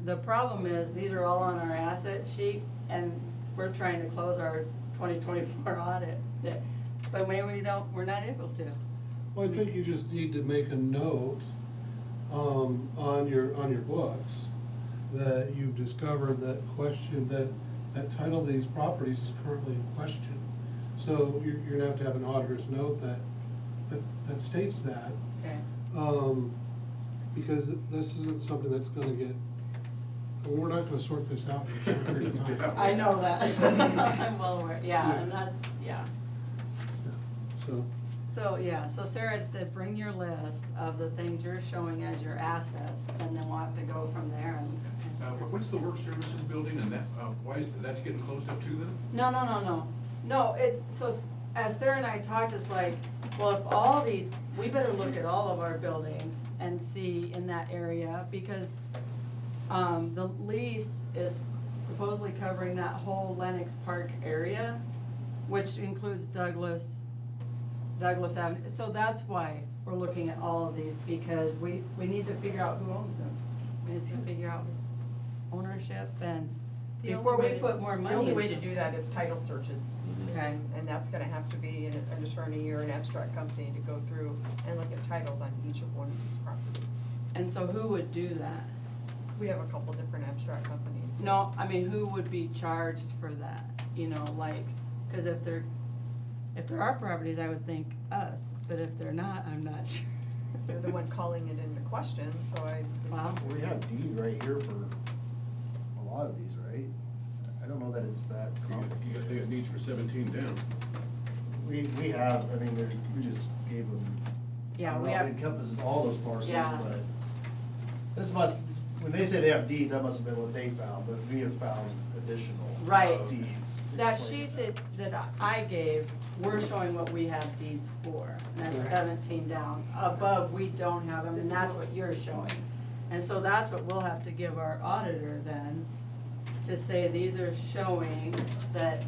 The problem is, these are all on our asset sheet, and we're trying to close our 2024 audit, but maybe we're not able to. Well, I think you just need to make a note, on your books, that you've discovered that that title of these properties is currently in question. So you're gonna have to have an auditor's note that states that. Okay. Because this isn't something that's gonna get, we're not gonna sort this out in a short period of time. I know that. I'm well aware, yeah, and that's, yeah. So, yeah, so Sarah said, bring your list of the things you're showing as your assets, and then we'll have to go from there and. What's the work services building and that, why is, that's getting closed up too then? No, it's, so as Sarah and I talked, it's like, well, if all these, we better look at all of our buildings and see in that area, because, the lease is supposedly covering that whole Lenox Park area, which includes Douglas Avenue, so that's why we're looking at all of these, because we need to figure out who owns them. We need to figure out ownership and The only before we way to- put more money The only way into- to do that is title searches. Okay. And that's gonna have to be an attorney or an abstract company to go through and look at titles on each of one of these properties. And so who would do that? We have a couple different abstract companies. No, I mean, who would be charged for that? You know, like, cause if they're our properties, I would think us, but if they're not, I'm not sure. They're the one calling it into question, so Wow. We have deed right here for a lot of these, right? I don't know that it's that complicated. They got needs for 17 down. We have, I mean, we just gave them. Yeah, I don't we know if have- it encompasses all those parcels, Yeah. but this must, when they say they have deeds, that must have been what they found, but we have found additional Right. deeds. That explaining sheet that I gave, we're showing what we have deeds for, and that's 17 down. Above, we don't have them, and that's what you're showing. And so that's what we'll have to give our auditor then, to say these are showing that,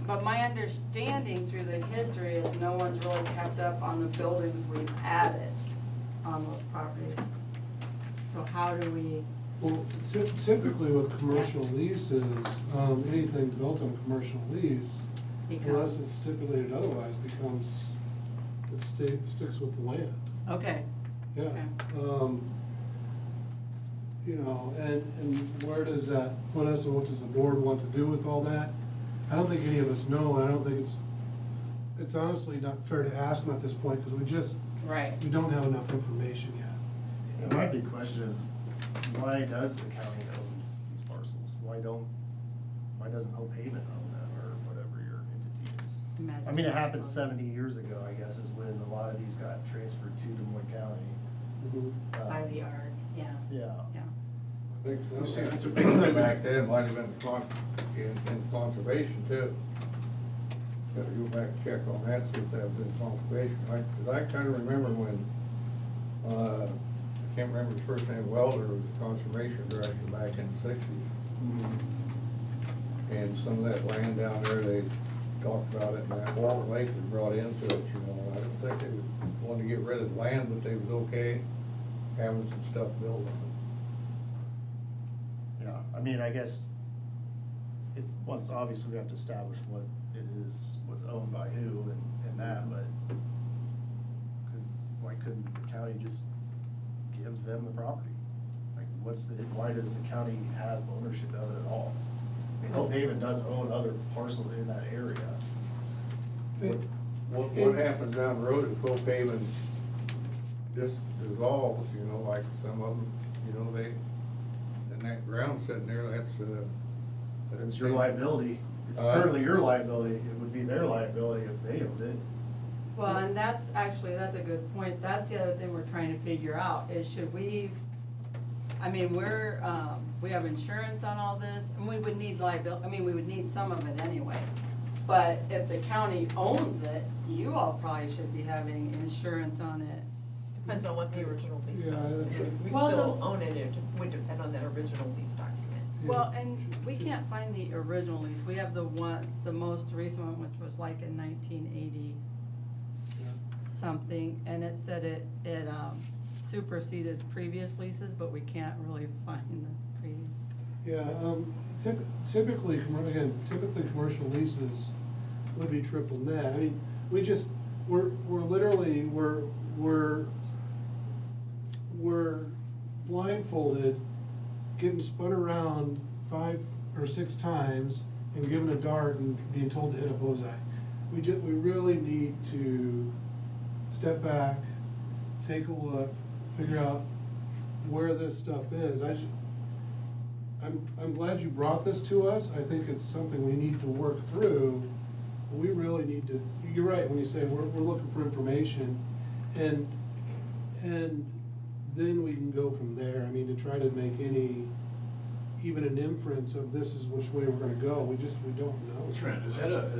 but my understanding through the history is no one's really kept up on the buildings we've added on those properties. So how do we? Well, typically with commercial leases, anything built on a commercial lease, unless it's stipulated otherwise, becomes, sticks with the land. Okay. Yeah. Okay. You know, and where does that put us, and what does the board want to do with all that? I don't think any of us know, and I don't think it's honestly not fair to ask them at this point, because Right. we don't have enough information yet. And my big question is, why does the county own these parcels? Why doesn't Hope Haven own them, or whatever your entity is? imagine. I mean, it happened close. 70 years ago, I guess, is when a lot of these got transferred to Des Moines County. By the ARC, yeah, Yeah. yeah. I think You see, that's a some, big- back then might have been in conservation too. Gotta go back and check on that, see if that was in conservation, right? Cause I kinda remember when, I can't remember his first name, Welder was the conservation director back in the sixties. And some of that land down there, they talked about it, and that Walter Lake was brought into it, you know, I don't think they wanted to get rid of the land, but they was okay having some stuff built on it. Yeah, I mean, I guess, if, once, obviously, we have to establish what it is, what's owned by who and that, but why couldn't the county just give them the property? Like, why does the county have ownership of it at all? I mean, Old Haven does own other parcels in that area. What happens down the road if Oak Haven just dissolves, you know, like some of them, you know, and that ground sitting there, that's. It's your liability. It's currently your liability. It would be their liability if they owned it. Well, and that's a good point. That's the other thing we're trying to figure out, is should we, I mean, we have insurance on all this, and we would need we would need some of it anyway. But if the county owns it, you all probably should be having insurance on it. Depends on what the original lease Yeah, says. that's If right. we Well, still the- own it, it would depend on that original lease document. Well, and we can't find the original lease. We have the most recent one, which was like in 1980 something, and it said it superseded previous leases, but we can't really find the previous. Yeah, typically, typically commercial leases would be triple net. I mean, we're literally, we're blindfolded, getting spun around 5 or 6 times and given a dart and being told to hit a bullseye. We really need to step back, take a look, figure out where this stuff is. I'm glad you brought this to us. I think it's something we need to work through. We really need to, you're right, when you say we're looking for information, and then we can go from there. I mean, to try to make even an inference of this is which way we're gonna go, we don't know. Trent, is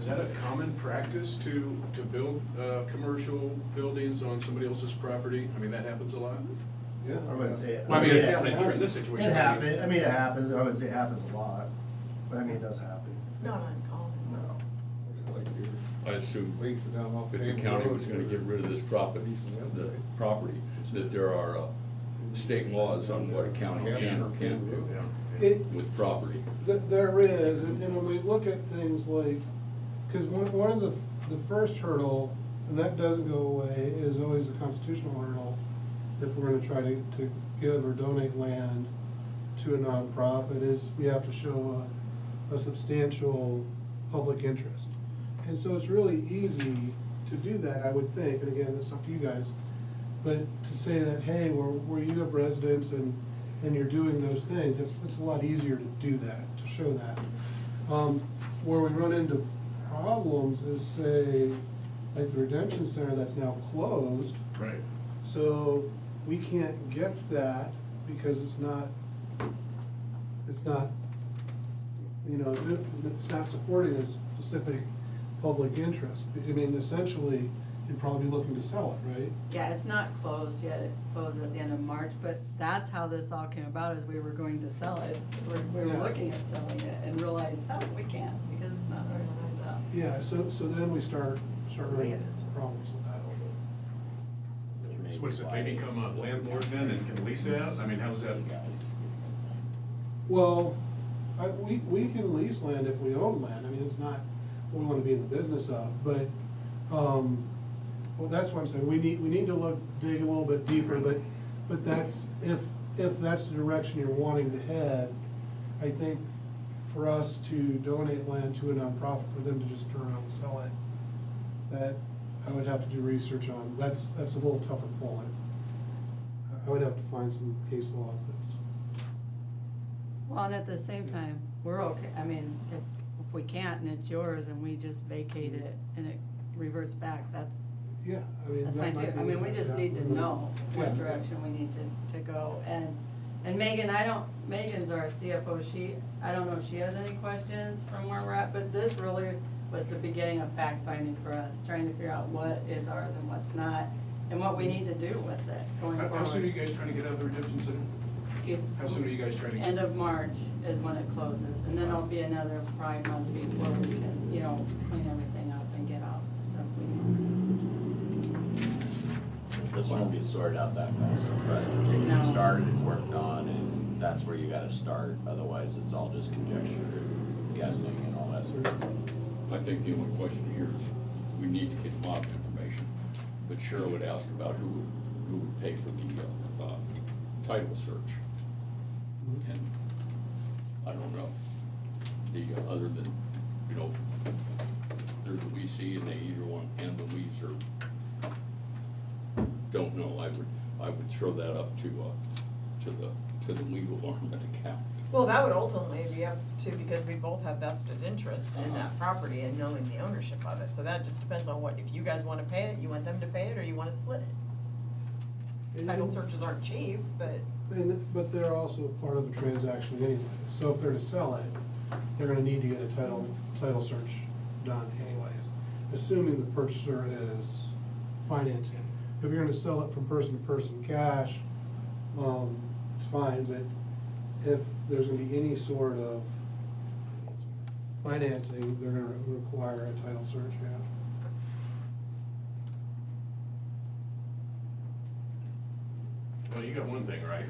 that a common practice to build, commercial buildings on somebody else's property? I mean, that happens a lot? Yeah. I wouldn't say it. Well, I mean, it's Yeah, happening here in this situation. It happens, I mean, it happens, I wouldn't say it happens a lot, but I mean, it does happen. It's not uncommon. No. I assume Leaks down off if the Haven county Road, was gonna get rid of this property, that there are state laws on what a county can or can't do with property. There is, and when we look at things like, because one of the first hurdle, and that doesn't go away, is always the constitutional hurdle. If we're gonna try to give or donate land to a nonprofit, is we have to show a substantial public interest. And so it's really easy to do that, I would think, and again, it's up to you guys. But to say that, hey, where you have residents and you're doing those things, it's a lot easier to do that, to show that. Where we run into problems is, say, like the Redemption Center that's now closed. Right. So we can't gift that because it's not, you know, it's not supporting a specific public interest. I mean, essentially, you'd probably be looking to sell it, right? Yeah, it's not closed yet. It closed at the end of March, but that's how this all came about, is we were going to sell it. We were Yeah. looking at selling it and realized, oh, we can't, because it's not ours to sell. Yeah, so then we start running into some problems with that. So what is it, they become a landlord then and can lease it out? I mean, how's that? Well, we can lease land if we own land. I mean, it's not what we wanna be in the business of, but, well, that's what I'm saying. We need to dig a little bit deeper, but that's, if that's the direction you're wanting to head, I think for us to donate land to a nonprofit, for them to just turn around and sell it, that I would have to do research on. That's a little tougher pull. I would have to find some case law that's. Well, and at the same time, we're okay, I mean, if if we can't and it's yours and we just vacate it and it reverts back, that's, Yeah, I mean. that's that fine might too. be I mean, what we has just need to happen. know Yeah, what yeah. direction we need to go. And Megan, Megan's our CFO, I don't know if she has any questions from where we're at, but this really was the beginning of fact finding for us, trying to figure out what is ours and what's not, and what we need to do with it going forward. How soon are you guys trying to get out of the redemption center? Excuse me? How soon are you guys trying to get? End of March is when it closes, and then it'll be another probably month before we can, clean everything up and get out the stuff we need. This won't be sorted out that fast, but it No. can started and worked on, and that's where you gotta start, otherwise it's all just conjecture and guessing and all that sort of stuff. I think the only question here is, we need to get a lot of information, but Cheryl would ask about who would pay for the, title search. And I don't know, other than, they're the leasee and they either want to end the lease or don't know, I would throw that up to the legal arm of the county. Well, that would ultimately be up to, because we both have vested interests in that property and knowing the ownership of it, so that just depends on if you guys wanna pay it, you want them to pay it, or you wanna split it. Title searches aren't cheap, but. But they're also part of a transaction anyway, so if they're to sell it, they're gonna need to get a title search done anyways, assuming the purchaser is financing. If you're gonna sell it from person to person cash, it's fine, but if there's gonna be any sort of financing, they're gonna require a title search, yeah. Well, you got one thing right.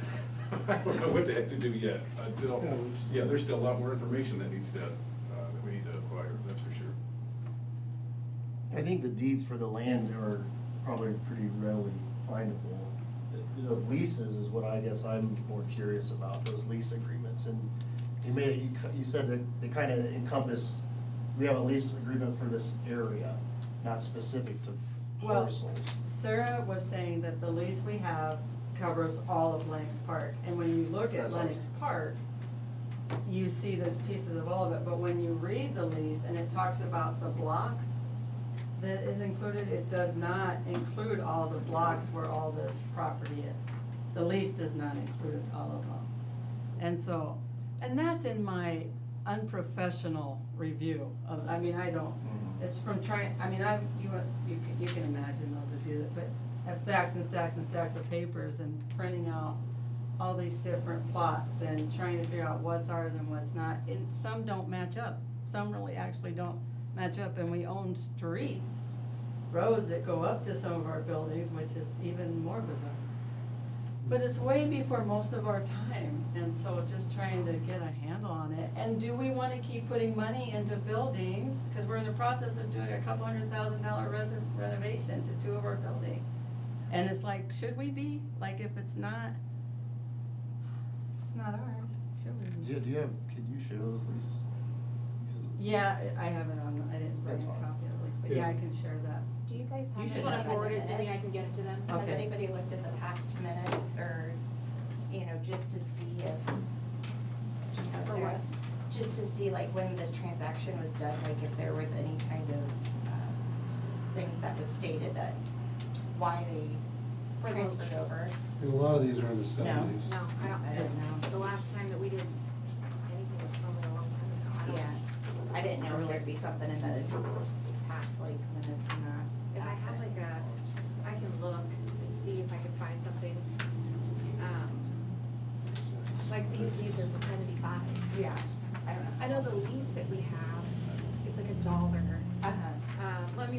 I don't know what the heck to do yet until, yeah, there's still a lot more information that that we need to acquire, that's for sure. I think the deeds for the land are probably pretty readily findable. The leases is what I guess I'm more curious about, those lease agreements, and you said that they kind of encompass, we have a lease agreement for this area, not specific to Well, parcels. Sarah was saying that the lease we have covers all of Lennox Park, and when you look at That's awesome. Lennox Park, you see those pieces of all of it, but when you read the lease and it talks about the blocks that is included, it does not include all the blocks where all this property is. The lease does not include all of them. And that's in my unprofessional review of, it's from you can imagine those that do that, but have stacks and stacks and stacks of papers and printing out all these different plots and trying to figure out what's ours and what's not. And some don't match up. Some really actually don't match up, and we own streets, roads that go up to some of our buildings, which is even more bizarre. But it's way before most of our time, and so just trying to get a handle on it. And do we wanna keep putting money into buildings? Cause we're in the process of doing a couple $100,000 renovation to 2 of our buildings. And it's like, should we be? Like, if it's not ours, should we be? Yeah, could you share those leases? Yeah, I have it on, I didn't bring That's a fine. copy of it, but yeah, I can share that. Do you guys You have? should Just wanna have forward the it to me, I minutes. can get it to them. Has Okay. anybody looked at the past minutes, or, just to see if, For Sarah? what? Just to see like when this transaction was done, like if there was any kind of, things that was stated that, why they For those- transferred over. And a lot of these are in the seventies. No, I don't, I don't know. the last time that we did anything was probably a long time ago, I don't. Yeah, I didn't know if there'd be something in the past, like, minutes and that. If I have like I can look and see if I can find something, like these are from 75. Yeah, I don't know. I know the lease that we have, it's like $1. Uh-huh. Let me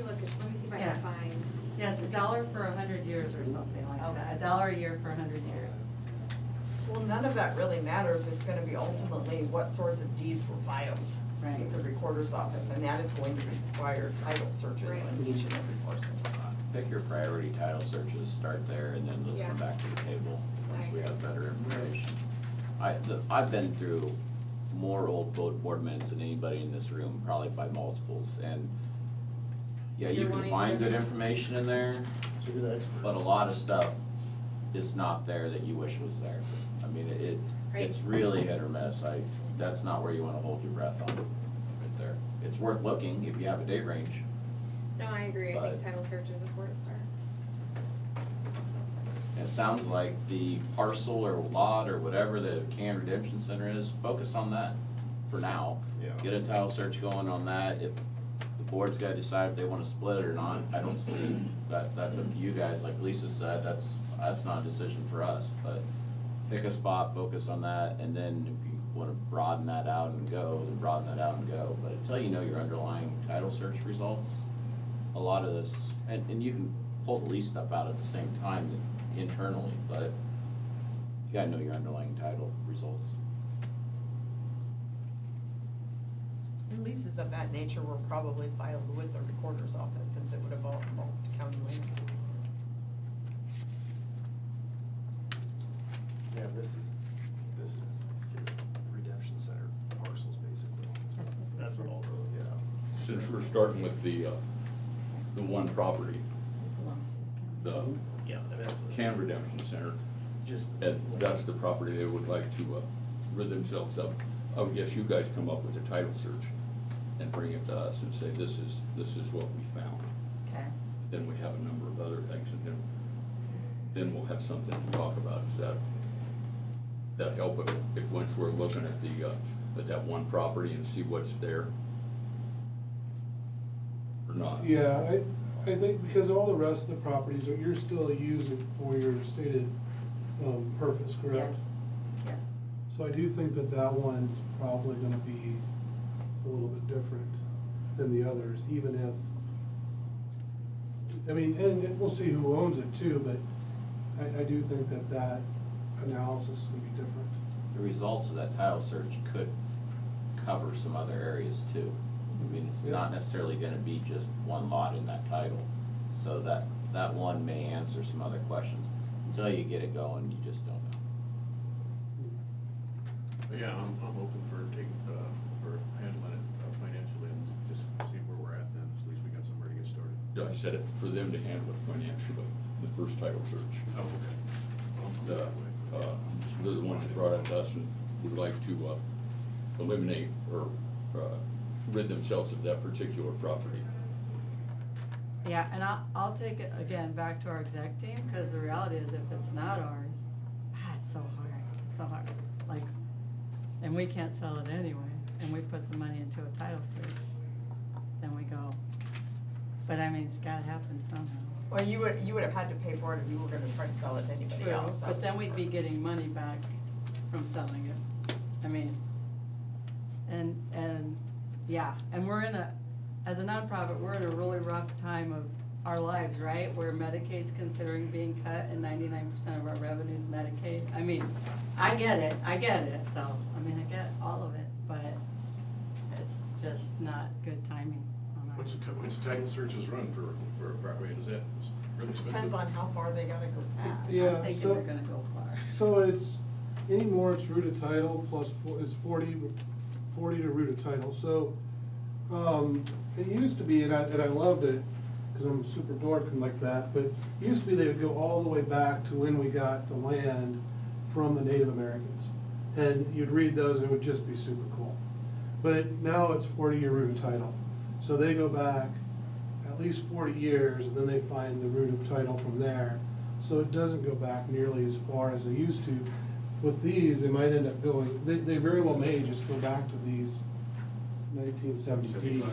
see if I Yeah. can find. Yeah, it's $1 for 100 years or something like Okay. that, $1 a year for 100 years. Well, none of that really matters, it's gonna be ultimately what sorts of deeds were filed Right. with the recorder's office, and that is going to require title searches on each and every parcel. Pick your priority title searches, start there, and then let's come Yeah. back to the table once we Right. have better information. I've been through more old board minutes than anybody in this room, probably by multiples, and yeah, So you you're can wanting find to- good information in there, So you're the expert. but a lot of stuff is not there that you wish was there. it's Right. really hit or miss. That's not where you wanna hold your breath on, right there. It's worth looking if you have a date range. No, I agree, I But- think title searches is where to start. It sounds like the parcel or lot or whatever the Can Redemption Center is, focus on that for now. Yeah. Get a title search going on that. If the board's gotta decide if they wanna split it or not, I don't see, that's up to you guys. Like Lisa said, that's not a decision for us, but pick a spot, focus on that, and then if you wanna broaden that out and go, then broaden that out and go. But until you know your underlying title search results, a lot of this, and you can pull the lease stuff out at the same time internally, but you gotta know your underlying title results. And leases of that nature were probably filed with the recorder's office, since it would have all involved county land. Yeah, this is just redemption center parcels, basically. That's what all the, yeah. Since we're starting with the one property, the Yeah, that's what Can Redemption Center, Just. and that's the property they would like to rid themselves of. I would guess you guys come up with a title search and bring it to us and say, this is what we found. Okay. Then we have a number of other things, and then we'll have something to talk about. Does that help if once we're looking at that one property and see what's there? Or not? Yeah, I think because all the rest of the properties are, you're still using for your stated, purpose, correct? Yes. Yeah. So I do think that one's probably gonna be a little bit different than the others, even if, I mean, and we'll see who owns it too, but I do think that analysis is gonna be different. The results of that title search could cover some other areas too. I mean, it's not necessarily gonna be just one lot in that title, so that one may answer some other questions. Until you get it going, you just don't know. Yeah, I'm open for for handling it financially and just see where we're at then, at least we got somewhere to get started. I said it for them to handle it financially, the first title search. Oh, okay. The ones that brought it to us and would like to eliminate or rid themselves of that particular property. Yeah, and I'll take it again back to our exec team, cause the reality is if it's not ours, it's so hard, like, and we can't sell it anyway, and we put the money into a title search, then we go. But I mean, it's gotta happen somehow. Well, you would have had to pay for it if you were gonna try to sell it to anybody True, else. but then we'd be getting money back from selling it. I mean, and, yeah, and we're as a nonprofit, we're in a really rough time of our lives, right? Where Medicaid's considering being cut and 99% of our revenue is Medicaid. I mean, I get it though. I mean, I get all of it, but it's just not good timing on our. What's the title searches run for a property, is that really expensive? Depends on how far they gotta go back. Yeah, I'm thinking so- they're gonna go far. So it's, anymore it's root of title plus is 40 to root of title, so, it used to be, and I loved it, cause I'm a super dork and like that, but it used to be they would go all the way back to when we got the land from the Native Americans. And you'd read those and it would just be super cool. But now it's 40-year root of title, so they go back at least 40 years, and then they find the root of title from there. So it doesn't go back nearly as far as it used to. With these, they might end up going, they very well may just go back to these 1970 deeds.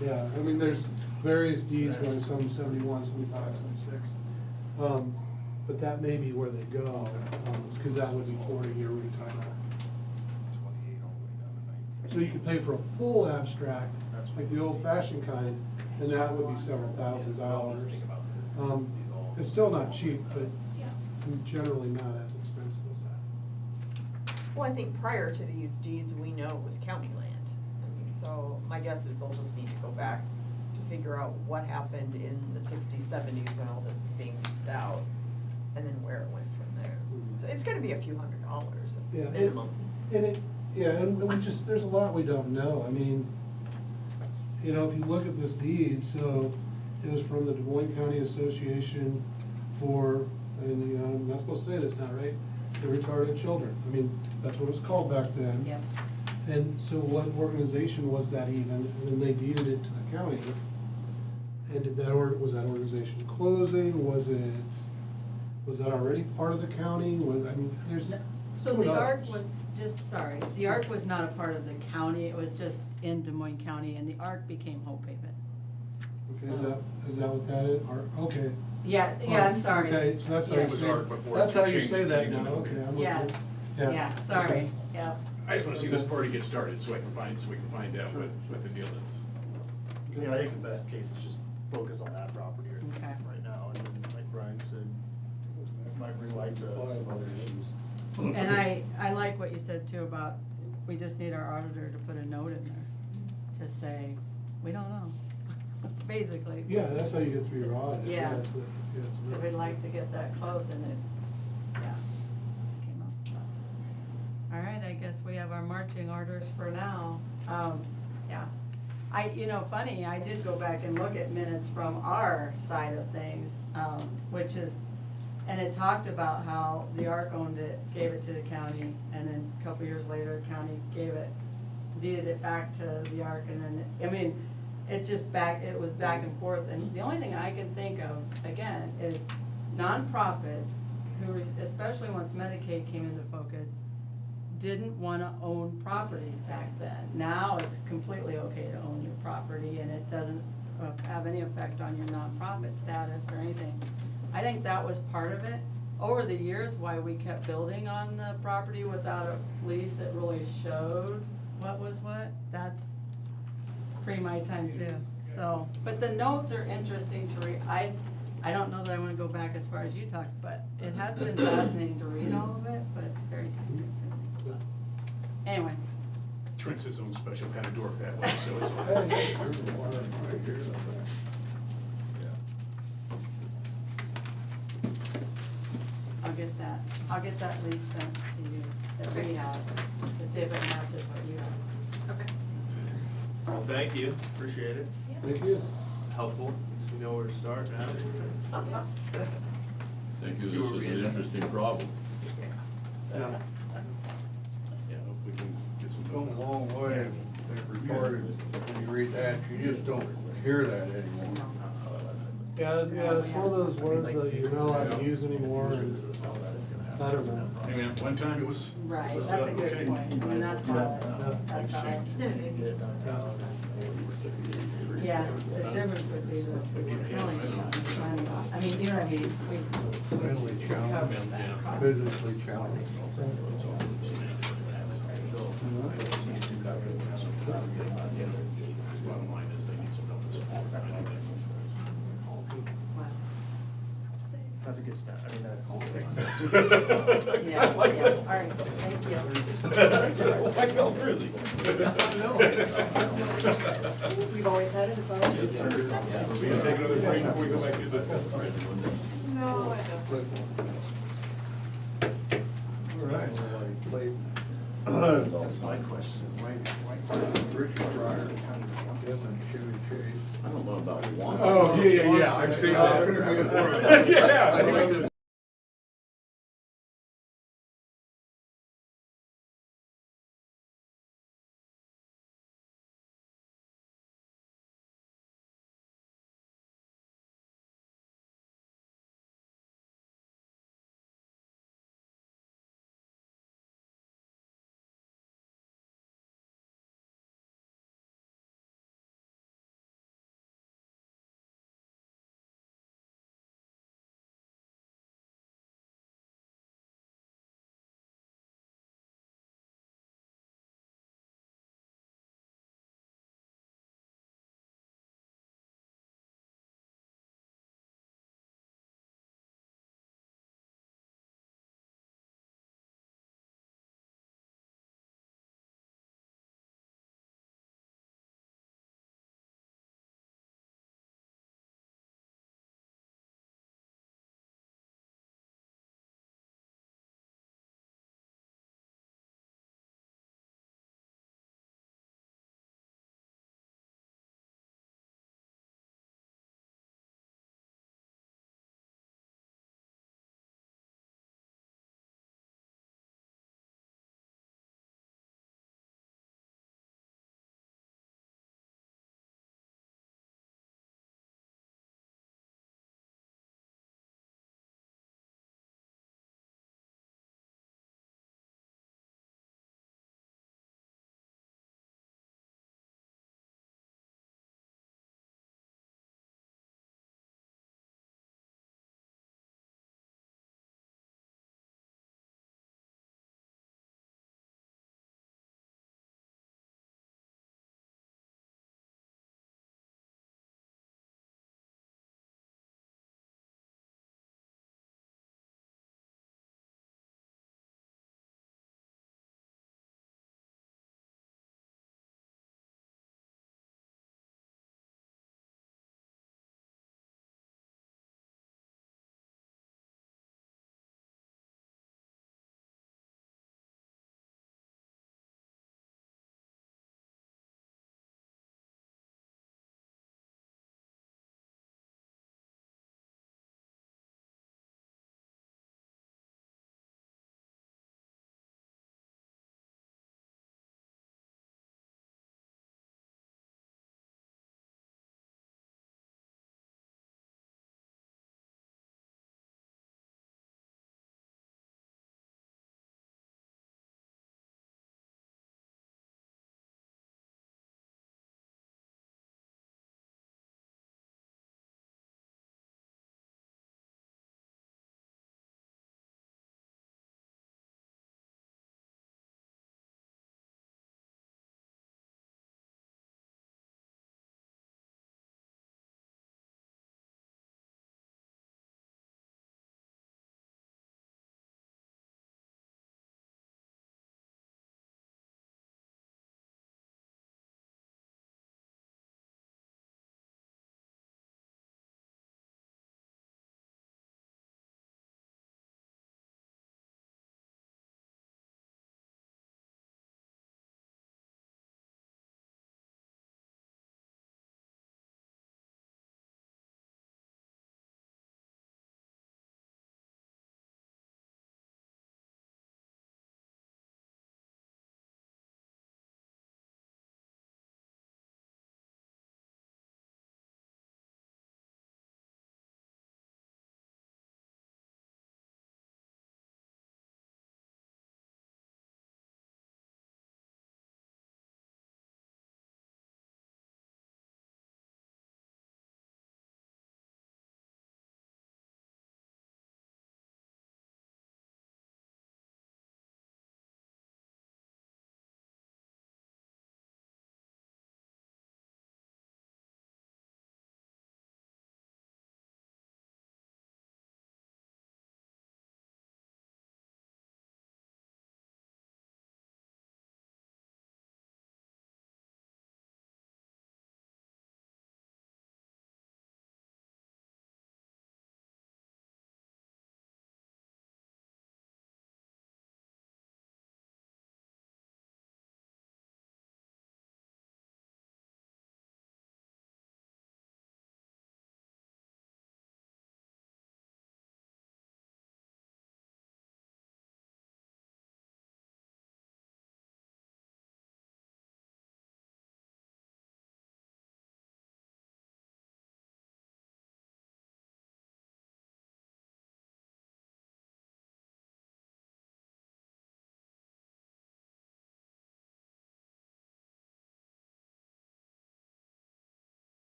Yeah, I mean, there's various deeds going, some 71, 75, 76. But that may be where they go, because that would be 40-year root title. So you could pay for a full abstract, like the old-fashioned kind, and that would be several $1,000s. It's still not cheap, but generally not as expensive as that. Well, I think prior to these deeds, we know was county land. I mean, so my guess is they'll just need to go back to figure out what happened in the 60s, 70s when all this was being leased out, and then where it went from there. So it's gonna be a few $100s Yeah, minimum. And we just, there's a lot we don't know. I mean, you know, if you look at this deed, so it was from the Des Moines County Association for, and, you know, I'm not supposed to say this now, right? The retarded children. I mean, that's what it was called back then. Yep. And so what organization was that even, and then they deeded it to the county? And did that, was that organization closing, was that already part of the county, I mean, there's. So who the ARC knows? was, the ARC was not a part of the county, it was just in Des Moines County, and the ARC became Hope Haven. Okay, so- is that what that is, or, okay. Yeah, I'm sorry. Okay, so that's how Yeah. you It was say, ARC before that's it how you changed say the that name to now, Hope okay, Haven. I'm with Yes. you. Yeah, sorry, yeah. I just wanna see this party get started, so we can find out what the deal is. Yeah, I think the best case is just focus on that property Okay. right now, and then, like Brian said, might bring light to some other issues. And I like what you said too about, we just need our auditor to put a note in there to say, we don't know, basically. Yeah, that's how you get through your audit, Yeah. it's If we'd like to get that closed, and yeah, this came up. All right, I guess we have our marching orders for now. Yeah. Funny, I did go back and look at minutes from our side of things, which is, and it talked about how the ARC owned it, gave it to the county, and then a couple years later, the county deeded it back to the ARC, and then, I mean, it's just it was back and forth, and the only thing I can think of, again, is nonprofits who, especially once Medicaid came into focus, didn't wanna own properties back then. Now it's completely okay to own your property, and it doesn't have any effect on your nonprofit status or anything. I think that was part of it. Over the years, why we kept building on the property without a lease that really showed what was what, that's pre my time too. So, but the notes are interesting to read. I don't know that I wanna go back as far as you talked, but it has been fascinating to read all of it, but it's very time consuming. Anyway, Trent's his own special kind of dork that way, so it's. Hey, there's the one right here. I'll get that lease sent to you that we have, to see if it matches what you have. Okay. Well, thank you, appreciate it. Thank you. Helpful, so we know where to start now. Thank you, See this where is we an end. interesting problem. Yeah. Yeah, hope we can get some. Come a long way, they recorded, when you read that, you just don't hear that anymore. Yeah, it's one of those words that you're not allowed to use anymore, and I don't know. I mean, at one time it was. Right, was, that's a okay. good point, I mean, that's how, that's how. Yeah, the difference would be the selling cost, I mean, you know what I mean, we Mentally challenged, covered that cost. physically challenged. Bottom line is they need some help and support. Wow. That's a good start, I mean, that's a big step. Yeah, all right, thank you. Like Bill Brizzy. We've always had it, it's always. We're gonna take another break before we go back to the. No, I don't. All right, well, I played. That's my question. Richard Pryor, him and Chevy Chase. I don't know about one. Oh, yeah, I've seen that. Yeah, I think I just.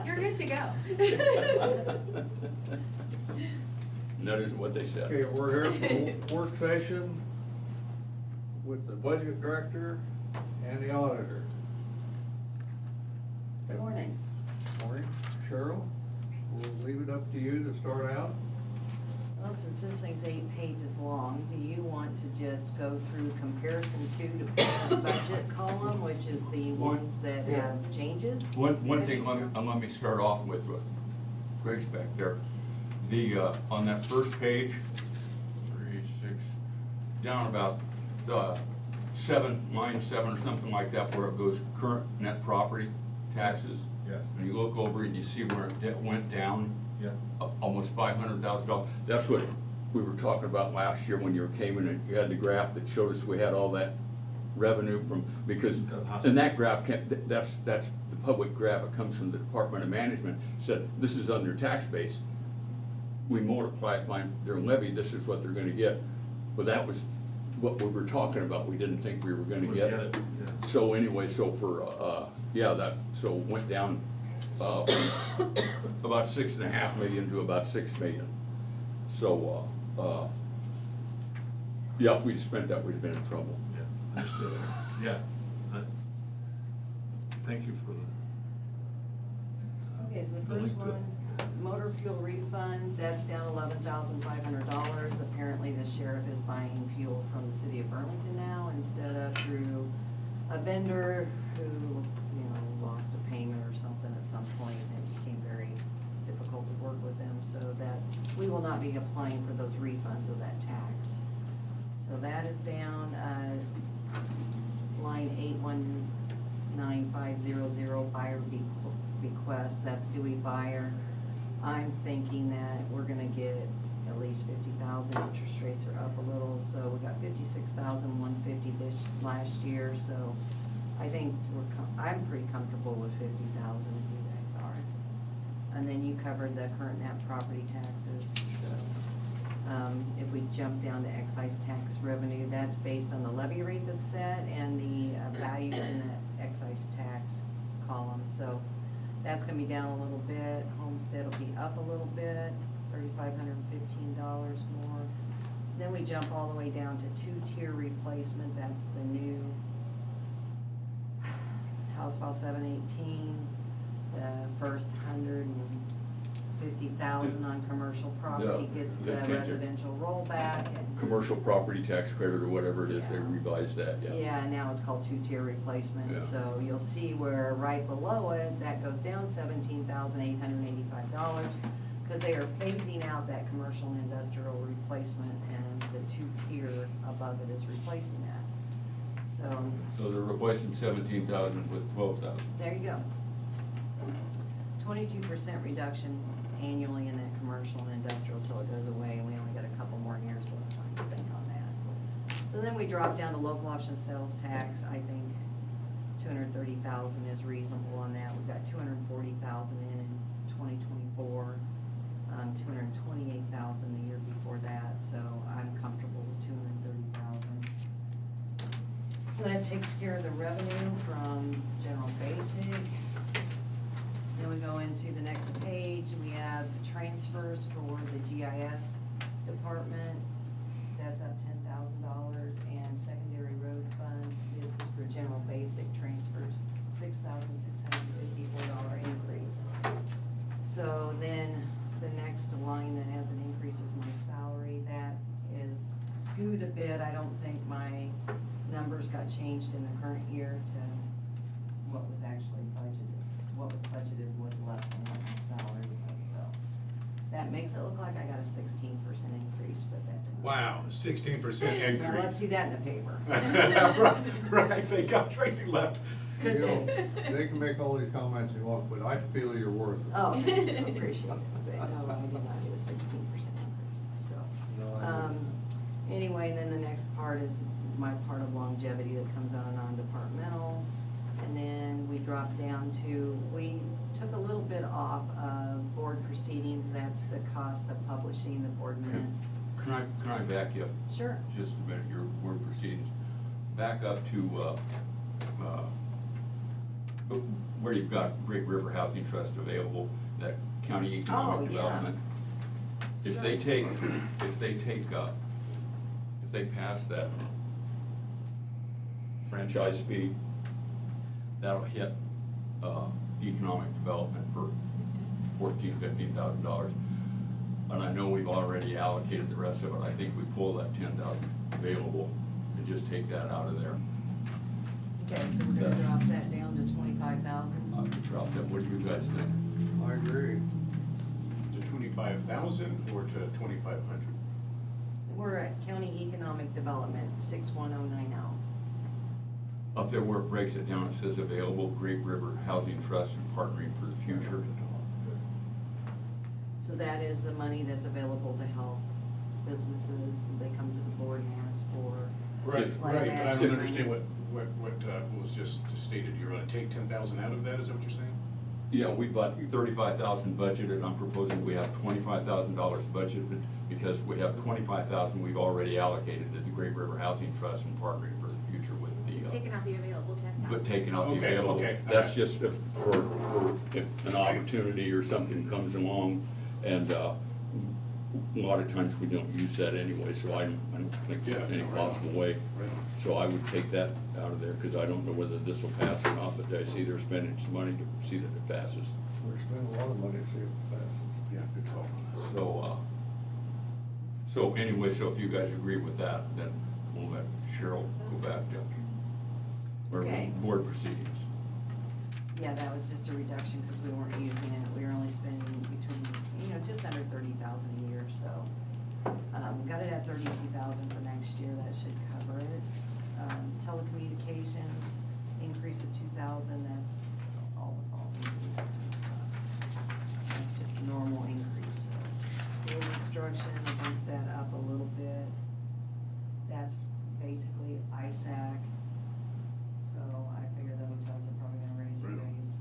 You're good to go. And that isn't what they said. Okay, we're here for work session with the budget director and the auditor. Good morning. Morning, Cheryl, we'll leave it up to you to start out. Well, since this thing's 8 pages long, do you want to just go through comparison 2 to put the budget column, which is the ones that have changes? One thing, let me start off with what Greg's back there. On that first page, 3, 6, down about 7, line 7 or something like that, where it goes current net property taxes. Yes. And you look over and you see where it went down. Yeah. Almost $500,000. That's what we were talking about last year when you came in and you had the graph that showed us we had all that revenue from, because, and that graph, that's the public graph, it comes from the Department of Management, said this is on their tax base. We multiply it by their levy, this is what they're gonna get. But that was what we were talking about, we didn't think we were gonna We'll get. get it, yeah. So anyway, so for, so it went down from about 6.5 million to about 6 million. So, yeah, if we'd spent that, we'd have been in trouble. Yeah, understood. Yeah. Thank you for the. Okay, so the the first link to it. one, motor fuel refund, that's down $11,500. Apparently the sheriff is buying fuel from the city of Burlington now instead of through a vendor who, lost a payment or something at some point, and it became very difficult to work with them, so that we will not be applying for those refunds of that tax. So that is down, line 819500, buyer bequest, that's Dewey Buyer. I'm thinking that we're gonna get at least 50,000, interest rates are up a little, so we got 56,150 this last year, so I think I'm pretty comfortable with 50,000 if you guys are. And then you covered the current net property taxes, so, if we jump down to excise tax revenue, that's based on the levy rate that's set and the value in the excise tax column, so that's gonna be down a little bit. Homestead will be up a little bit, $3,515 more. Then we jump all the way down to 2-tier replacement, that's the new House File 718, the first 150,000 on commercial property gets the residential rollback. And Commercial property tax credit or whatever it is, they revised that, yeah. yeah, now it's called 2-tier replacement, Yeah. so you'll see where right below it, that goes down $17,885, because they are phasing out that commercial and industrial replacement, and the 2-tier above it is replacing that. So they're replacing 17,000 with 12,000. There you go. 22% reduction annually in that commercial and industrial till it goes away, and we only got a couple more years left on to think on that. So then we drop down to local option sales tax. I think 230,000 is reasonable on that. We've got 240,000 in 2024, 228,000 the year before that, so I'm comfortable with 230,000. So that takes care of the revenue from general basic. Then we go into the next page, we have transfers for the GIS department. That's up $10,000, and secondary road fund, this is for general basic transfers, $6,654 increase. So then the next line that has an increase is my salary, that is skewed a bit. I don't think my numbers got changed in the current year to what was actually budgeted. What was budgeted was less than what my salary was, so that makes it look like I got a 16% increase, but that didn't. Wow, 16% increase. Now, let's see that in the paper. Right, thank God Tracy left. Good thing. They can make all these comments you want, but I feel you're worth it. Oh, I appreciate it, but no, I did not get a 16% increase, so. No, I didn't. Anyway, then the next part is my part of longevity that comes out of non-departmental. And then we drop down to, we took a little bit off of board proceedings, that's the cost of publishing the board minutes. Can I back you up? Sure. Just a minute, your word proceedings. Back up to, where you've got Great River Housing Trust available, that county economic Oh, yeah. development. If they pass that franchise fee, that'll hit, economic development for $14,000-15,000. And I know we've already allocated the rest of it. I think we pull that 10,000 available and just take that out of there. Okay, so we're gonna drop that down to 25,000? I could drop that. What do you guys think? I agree. To 25,000 or to 2,500? We're at County Economic Development, 61090. Up there where it breaks it down, it says available Great River Housing Trust and Partnering for the Future. So that is the money that's available to help businesses, they come to the board and ask for. Right, like right, but I matching don't understand money. what was just stated. You're gonna take 10,000 out of that, is that what you're saying? Yeah, we've got 35,000 budgeted. I'm proposing we have $25,000 budgeted because we have 25,000 we've already allocated to the Great River Housing Trust and Partnering for the Future with He's the, taking out the available 10,000. but taking out the Okay, available. okay, That's okay. just if, if an opportunity or something comes along, and, a lot of times we don't use that anyway, so I don't think there's Yeah, any no, right possible on. way. Right on. So I would take that out of there, because I don't know whether this will pass or not, but I see they're spending some money to see that it passes. We're spending a lot of money to see if it passes. Yeah, good call. So anyway, so if you guys agree with that, then we'll let Cheryl go back to Okay. board proceedings. Yeah, that was just a reduction because we weren't using it. We were only spending between, just under 30,000 a year, so. We got it at 32,000 for next year, that should cover it. Telecommunications, increase of 2,000, that's all the falls into that stuff. That's just a normal increase. School instruction, I bumped that up a little bit. That's basically ISAC. So I figure the hotels are probably gonna raise their Right. rates.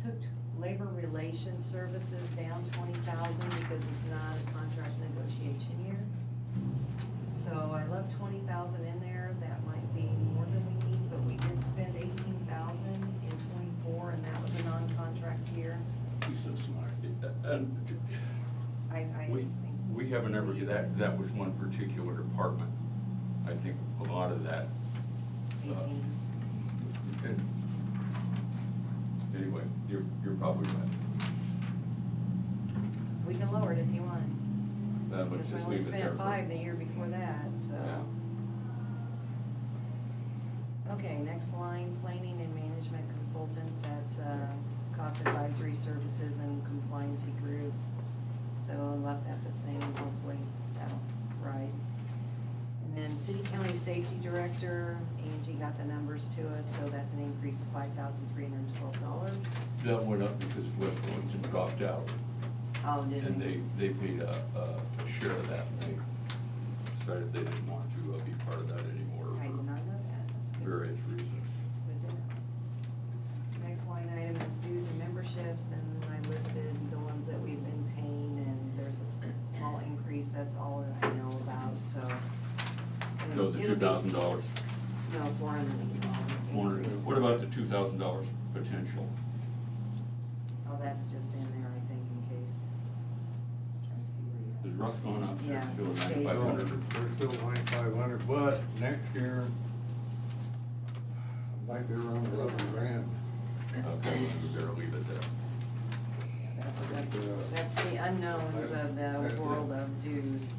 Took labor relations services down 20,000 because it's not a contract negotiation year. So I left 20,000 in there, that might be more than we need, but we did spend 18,000 in 24, and that was a non-contract year. He's so smart. And I we, just think. we haven't ever, that was one particular department. I think a lot of that. 18. and Anyway, you're probably right. We can lower it if you want. Let's Because we just only leave it there. spent for- 5 the year before that, so. Yeah. Okay, next line, planning and management consultants, that's, cost advisory services and compliancy group. So I left that the same, hopefully that'll, right. And then city county safety director, Angie got the numbers to us, so that's an increase of $5,312. That went up because West Boynton dropped out. Oh, did And we? they paid a share of that, and they decided they didn't want to be part of that anymore I did for not know that, that's good. various reasons. Good to know. Next line item is dues and memberships, and I listed the ones that we've been paying, and there's a small increase, that's all that I know about, so. So the $2,000, No, $480. what about the $2,000 potential? Oh, that's just in there, I think, in case. Trying to see where Is you Russ going up to Yeah, still okay, so- 9,500? We're still 9,500, but next year, might be around 11 grand. Okay, we better leave it there. That's the unknowns of the world of dues.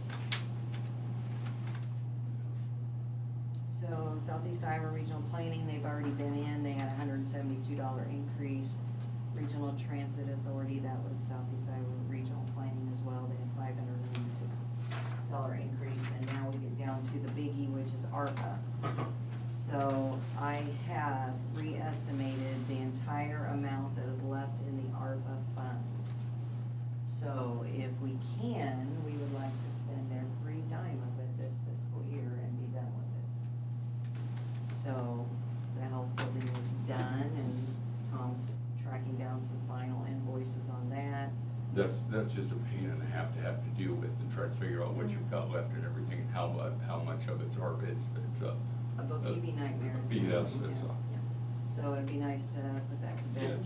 So Southeast Iowa Regional Planning, they've already been in, they had a $172 increase. Regional Transit Authority, that was Southeast Iowa Regional Planning as well, they had $596 increase, and now we get down to the biggie, which is ARPA. So I have re-estimated the entire amount that is left in the ARPA funds. So if we can, we would like to spend every dime of it this fiscal year and be done with it. So the health building is done, and Tom's tracking down some final invoices on that. That's just a pain and a half to deal with and try to figure out what you've got left and everything, and how much of it's our bids. It's A bookkeeping nightmare. Yes, it's Yeah. So it'd be nice to put that to bed.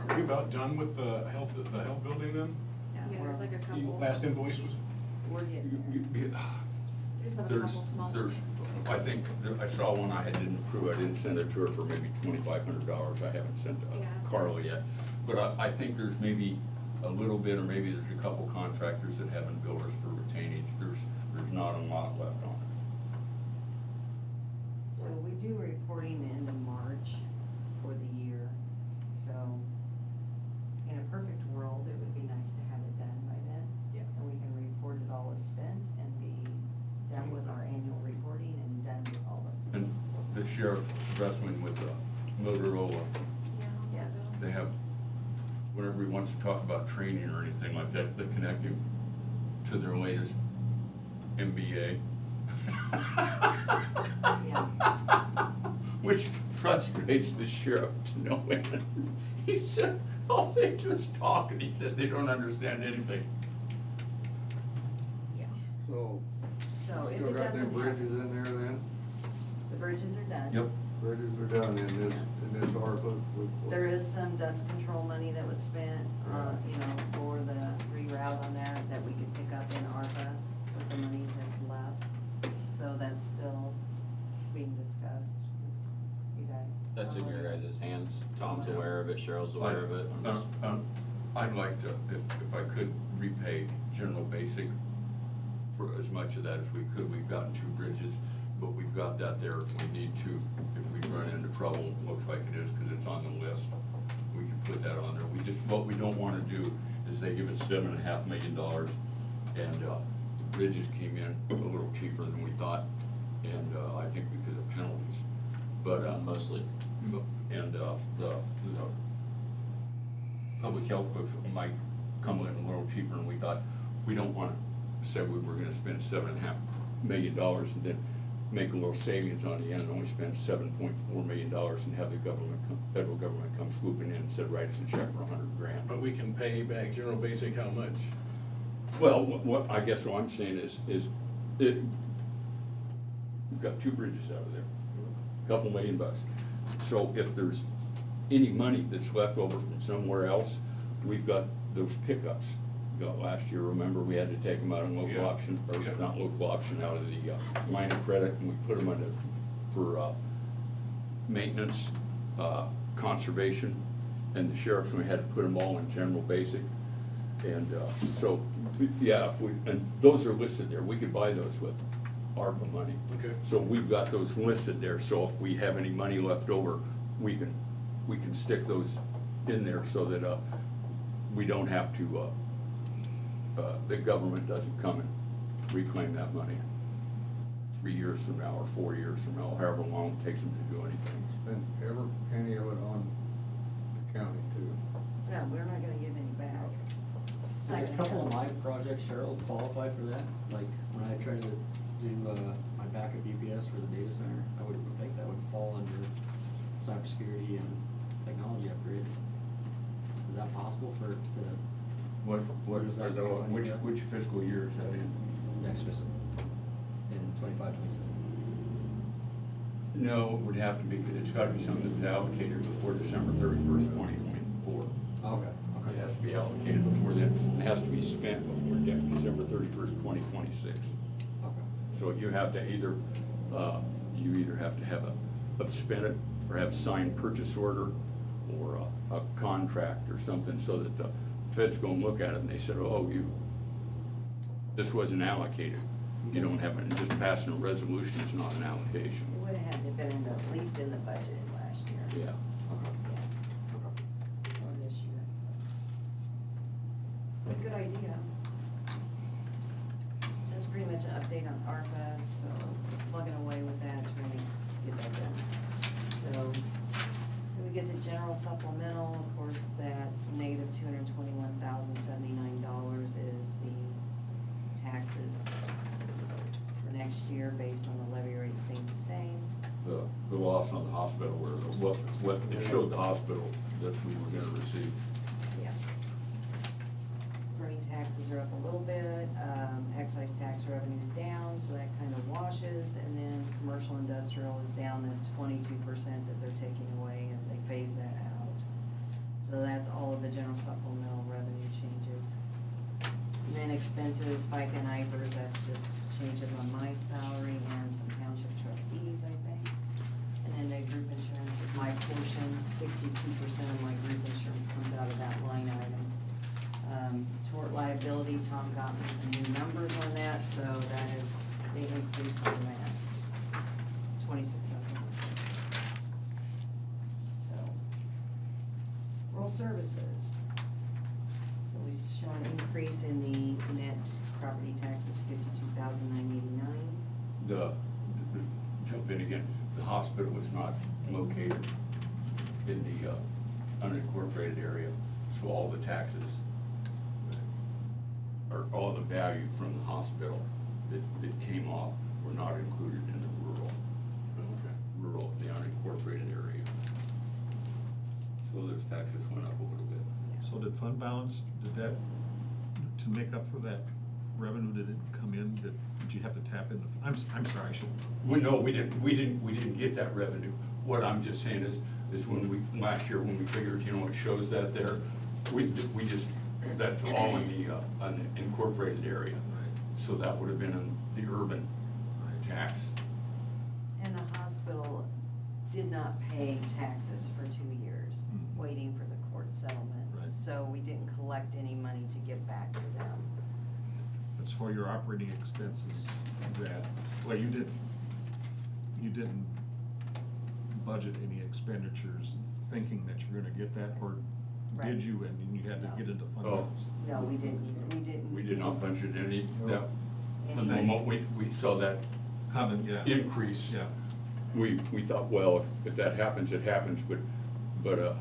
Are we about done with the health building then? Yeah, there's like a couple. Last invoice was, We're getting there. We just have a There's, couple small. I think, I saw one I didn't approve, I didn't send it to her for maybe $2,500, I haven't sent to Yeah. Carla yet. But I think there's maybe a little bit, or maybe there's a couple contractors that haven't billed us for retainage, there's not a lot left on it. So we do reporting the end of March for the year, so in a perfect world, it would be nice to have it done by then. Yeah. And we can report it all as spent and be done with our annual reporting and done with all of it. And the sheriff's wrestling with Motorola. Yeah. Yes. They have, whenever he wants to talk about training or anything like that, they connect him to their latest MBA. Yeah. Which frustrates the sheriff to no end. He said, oh, they just talk, and he said they don't understand anything. Yeah. So, So if still it got them doesn't bridges happen, in there then? the bridges are done. Yep. Bridges are done in this ARPA. There is some dust control money that was spent, you know, for the reroute on that we could pick up in ARPA with the money that's left. So that's still being discussed with you guys. That's in your guys' hands. Tom's aware of it, Cheryl's aware of it. I'm just- I'd like to, if I could, repay general basic for as much of that as we could. We've gotten 2 bridges, but we've got that there if we need to, if we run into trouble. Looks like it is, because it's on the list. We can put that on there. What we don't wanna do is they give us $7.5 million, and the bridges came in a little cheaper than we thought, and I think because of penalties. But Mostly. and the public health folks might come in a little cheaper, and we thought, we don't wanna say we were gonna spend $7.5 million and then make a little savings on the end and only spend $7.4 million and have the federal government come swooping in and said, write us a check for $100,000. but we can pay back general basic how much? Well, I guess what I'm saying is we've got 2 bridges out of there, $2 million. So if there's any money that's left over from somewhere else, we've got those pickups. We got last year, remember, we had to take them out of local Yeah. option, or Yeah. not local option, out of the line of credit, and we put them under, for maintenance, conservation, and the sheriff's, we had to put them all in general basic. And so, yeah, and those are listed there, we could buy those with ARPA money. Okay. So we've got those listed there, so if we have any money left over, we can stick those in there so that we don't have to, the government doesn't come and reclaim that money 3 years from now or 4 years from now, however long it takes them to do anything. Spent every penny of it on the county too. No, we're not gonna give any back. It's not Does a gonna couple of happen. my projects, Cheryl, qualify for that? Like, when I tried to do, my backup UPS for the data center, I would think that would fall under cybersecurity and technology upgrades. Is that possible for, to What is that, which fiscal year is that in? next fiscal, in 25-26? No, it would have to be, it's gotta be something that's allocated before December 31st, 2024. Okay, It has to be allocated before then, and it has to be spent before December 31st, 2026. Okay. So you have to either, you either have to have spent it, or have signed purchase order, or a contract or something, so that the feds go and look at it and they said, oh, this wasn't allocated. You don't have it, just passing a resolution is not an allocation. It would have had to been at least in the budget last year. Yeah. Or this year, so. But good idea. So that's pretty much an update on ARPA, so plugging away with that, trying to get that done. So, then we get to general supplemental, of course, that negative $221,079 is the taxes for next year based on the levy rate staying the same. The loss on the hospital, or what it showed the hospital that we were gonna receive. Yeah. Property tax taxes are up a little bit, excise tax revenue's down, so that kind of washes, and then commercial industrial is down to 22% that they're taking away as they phase that out. So that's all of the general supplemental revenue changes. And then expenses, FICA and IFRS, that's just changes on my salary and some township trustees, I think. And then the group insurance is my portion, 62% of my group insurance comes out of that line item. Tort liability, Tom got me some new numbers on that, so that is, they increase on that, 26 cents a month. So, rural services. So we show an increase in the net property taxes, 52,989. Jump in again, the hospital is not located in the unincorporated area, so all the taxes, or all the value from the hospital that came off were not included in the rural, the unincorporated area. So those taxes went up a little bit. So did fund balance, did that, to make up for that revenue, did it come in, did you have to tap in? I'm sorry, I should. No, we didn't get that revenue. What I'm just saying is when last year when we figured, it shows that there, we just, that's all in the unincorporated area. So that would have been in the urban tax. And the hospital did not pay taxes for 2 years, waiting for the court settlement. Right. So we didn't collect any money to give back to them. It's for your operating expenses that, well, you didn't budget any expenditures thinking that you're gonna get that, or Right. did you, and you had to get into fund Oh. balance? No, we didn't either, we didn't. We did not budget any, that, the Any- moment we saw that Common, yeah. increase, Yeah. we thought, well, if that happens, it happens, but, yeah.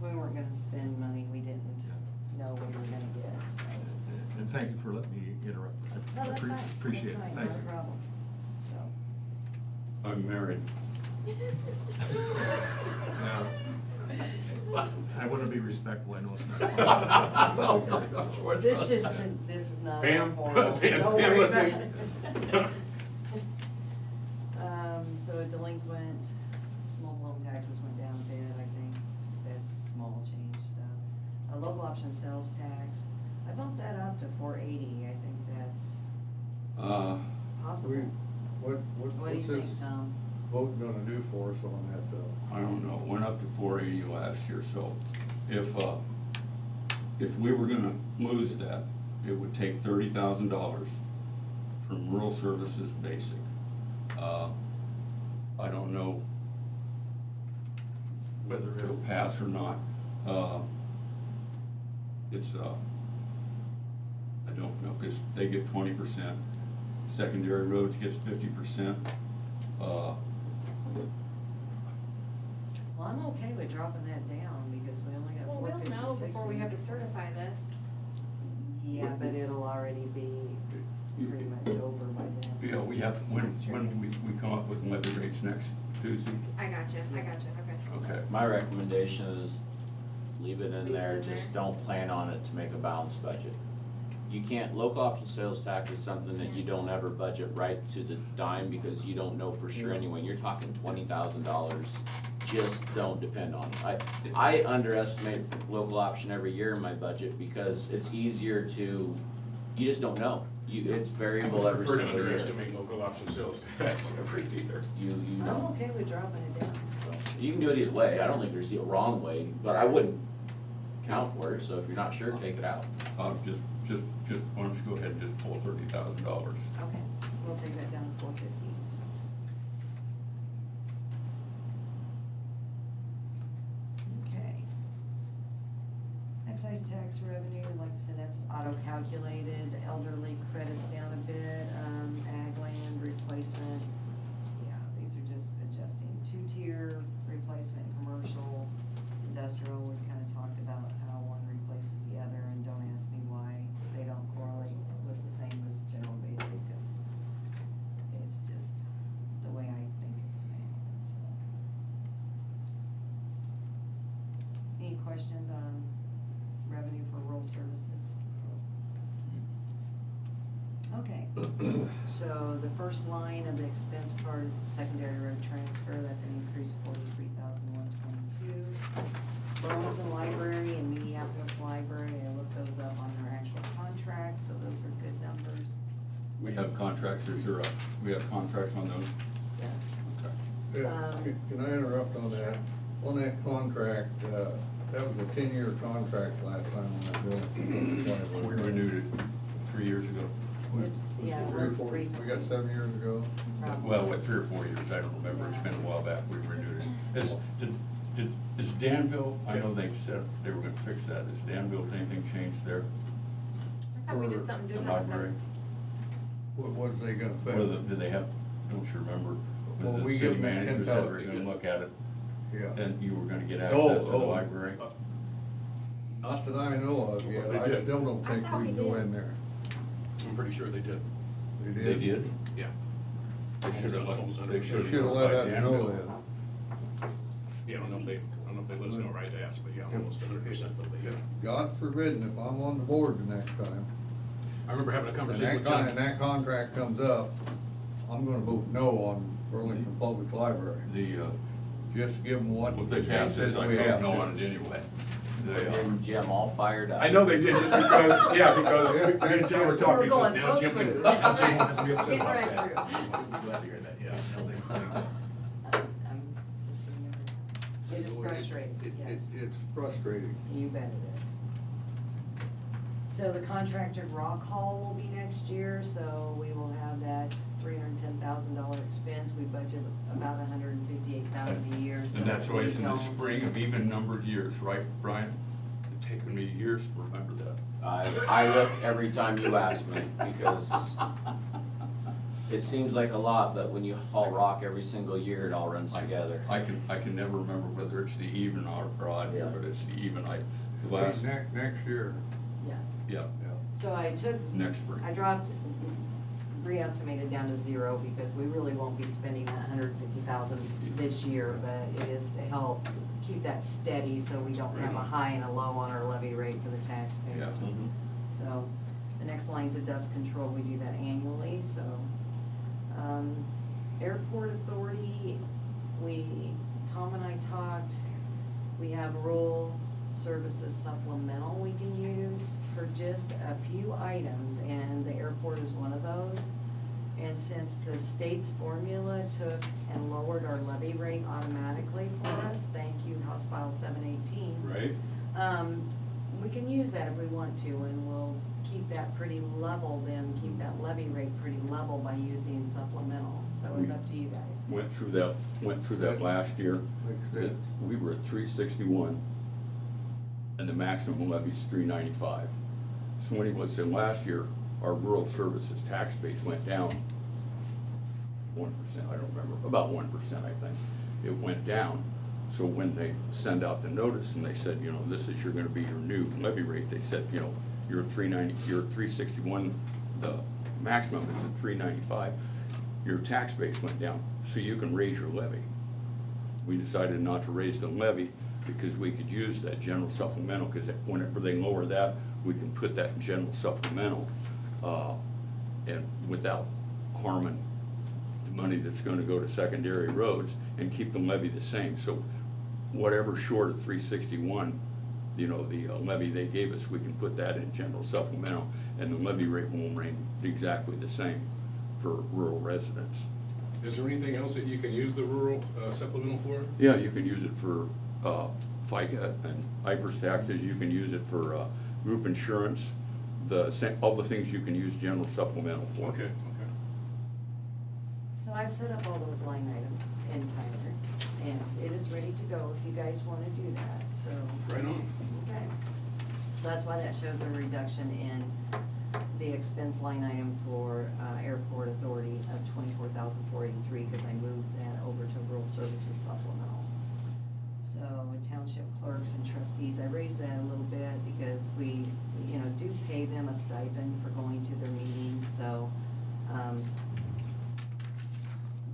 We weren't gonna spend money we didn't know we were gonna get, so. And thank you for letting me interrupt. No, that's fine. Appreciate it, That's fine, thank not a you. problem. So. I'm married. Now, I wanna be respectful, I know it's not. This is not. Pam? formal. Pam's Don't worry listening. about it. So delinquent, mobile home taxes went down a bit, I think, that's just small change stuff. A local option sales tax, I bumped that up to 480, I think that's possible. What do you What's think, this Tom? vote gonna do for us on that, I don't know, it went up to 480 last year, so if we were gonna lose that, it would take $30,000 from rural services basic. I don't know whether it'll pass or not. It's, I don't know, because they get 20%, secondary roads gets 50%. Well, I'm okay with dropping that down, because we only got Well, we'll 456. know before we have to certify this. Yeah, but it'll already be pretty much over by then. Yeah, we have, when we come up with levy rates next Tuesday. I gotcha, okay. Okay. My recommendation is leave it in Leave it there, in just there. don't plan on it to make a balanced budget. You can't, local option sales tax is something that you don't ever budget right to the dime, because you don't know for sure anyway. You're talking $20,000, just don't depend on it. I underestimate local option every year in my budget, because it's easier to, you just don't know. It's variable every Prefer to single year. underestimate local option sales tax every year. You I'm know. okay with dropping it down. You can do it either way, I don't think there's a wrong way, but I wouldn't count for it, so if you're not sure, take it out. Just, why don't you go ahead and just pull $30,000. Okay, we'll take that down to 415. Okay. Excise tax revenue, like I said, that's auto-calculated, elderly credits down a bit, ag land replacement. Yeah, these are just adjusting. Two-tier replacement, commercial, industrial, we've kind of talked about how one replaces the other, and don't ask me why they don't correlate with the same as general basic, because it's just the way I think it's gonna happen, so. Any questions on revenue for rural services. Okay, so the first line of the expense part is secondary road transfer, that's an increase of 43,122. Burlington Library and Minneapolis Library, I looked those up on their actual contracts, so those are good numbers. We have contracts, we have contracts on those? Yes. Okay. Yeah, can I interrupt on that? On that contract, that was a 10-year contract last time on that building. We renewed it 3 years ago. It's, yeah, it Three or was four- recently. We got 7 years ago. Probably. Well, what, 3 or 4 years, I don't remember, it's been a while back, we renewed it. Is Danville, I know they said they were gonna fix that, is Danville, has anything changed there? I thought we did something The different with library? them. What was they gonna What are the, fix? do they have, don't you remember? Well, Was we the give city them that manager said they were 10,000. gonna look at it, Yeah. and you were gonna get Oh, access to the oh. library? Not that I know of yet. They I did. still don't I think thought we we can go did. in there. I'm pretty sure they did. They did? Yeah. They should've Almost let, they 100%. should've Should've let notified us know Danville. then. Yeah, I don't know if they let us know right to ask, but yeah, almost 100%, but they did. God forbid if I'm on the board the next time, I remember having a and conversation with John. that contract comes up, I'm gonna vote no on Burlington Public Library. Just give them what. If they pass this, I we vote have no to. on it anyway. They, And Jim all fired up. I know they did, just because, yeah, because me and John were talking, he We're going says, so now Jim can. smooth. Jim Right, wants to be just upset get about right that. through. I'm glad to hear that, yeah. No, It is frustrating, yes. It's frustrating. You bet it is. So the contracted rock haul will be next year, so we will have that $310,000 expense. We budget about $158,000 a year, so. And that's why it's in the we don't- spring of even numbered years, right, Brian? It's taken me years to remember that. I look every time you ask me, because it seems like a lot, but when you haul rock every single year, it all runs together. I can never remember whether it's the even or odd, Yeah. but it's the even, the last, Next year. Yeah. yeah, So I took, next spring. I dropped, re-estimated down to 0 because we really won't be spending that 150,000 this year, but it is to help keep that steady so we don't have a high and a low on our levy rate for the taxpayers. Yeah. Mhm. So, the next line's a dust control, we do that annually, so. Airport Authority, Tom and I talked, we have rural services supplemental we can use for just a few items, and the airport is one of those. And since the state's formula took and lowered our levy rate automatically for us, thank you, House File 718. Right? We can use that if we want to, and we'll keep that pretty level then, keep that levy rate pretty level by using supplemental, so it's up to you guys. Went through that last year. Makes that sense. We were at 361, and the maximum levy's 395. So when he was in last year, our rural services tax base went down 1%, I don't remember, about 1%, I think. It went down. So when they send out the notice and they said, you know, this is gonna be your new levy rate, they said, you know, you're at 390, you're at 361, the maximum is at 395. Your tax base went down, so you can raise your levy. We decided not to raise the levy because we could use that general supplemental, because whenever they lower that, we can put that in general supplemental, and without harming the money that's gonna go to secondary roads, and keep the levy the same. So whatever short of 361, you know, the levy they gave us, we can put that in general supplemental, and the levy rate will remain exactly the same for rural residents. Is there anything else that you can use the rural supplemental for? Yeah, you can use it for FICA and IPERS taxes, you can use it for group insurance, all the things you can use general supplemental for. Okay. So I've set up all those line items in Tyler, and it is ready to go if you guys wanna do that, so. Right on. Okay. So that's why that shows a reduction in the expense line item for Airport Authority of $24,483, because I moved that over to Rural Services Supplemental. So with township clerks and trustees, I raised that a little bit because we, you know, do pay them a stipend for going to their meetings, so,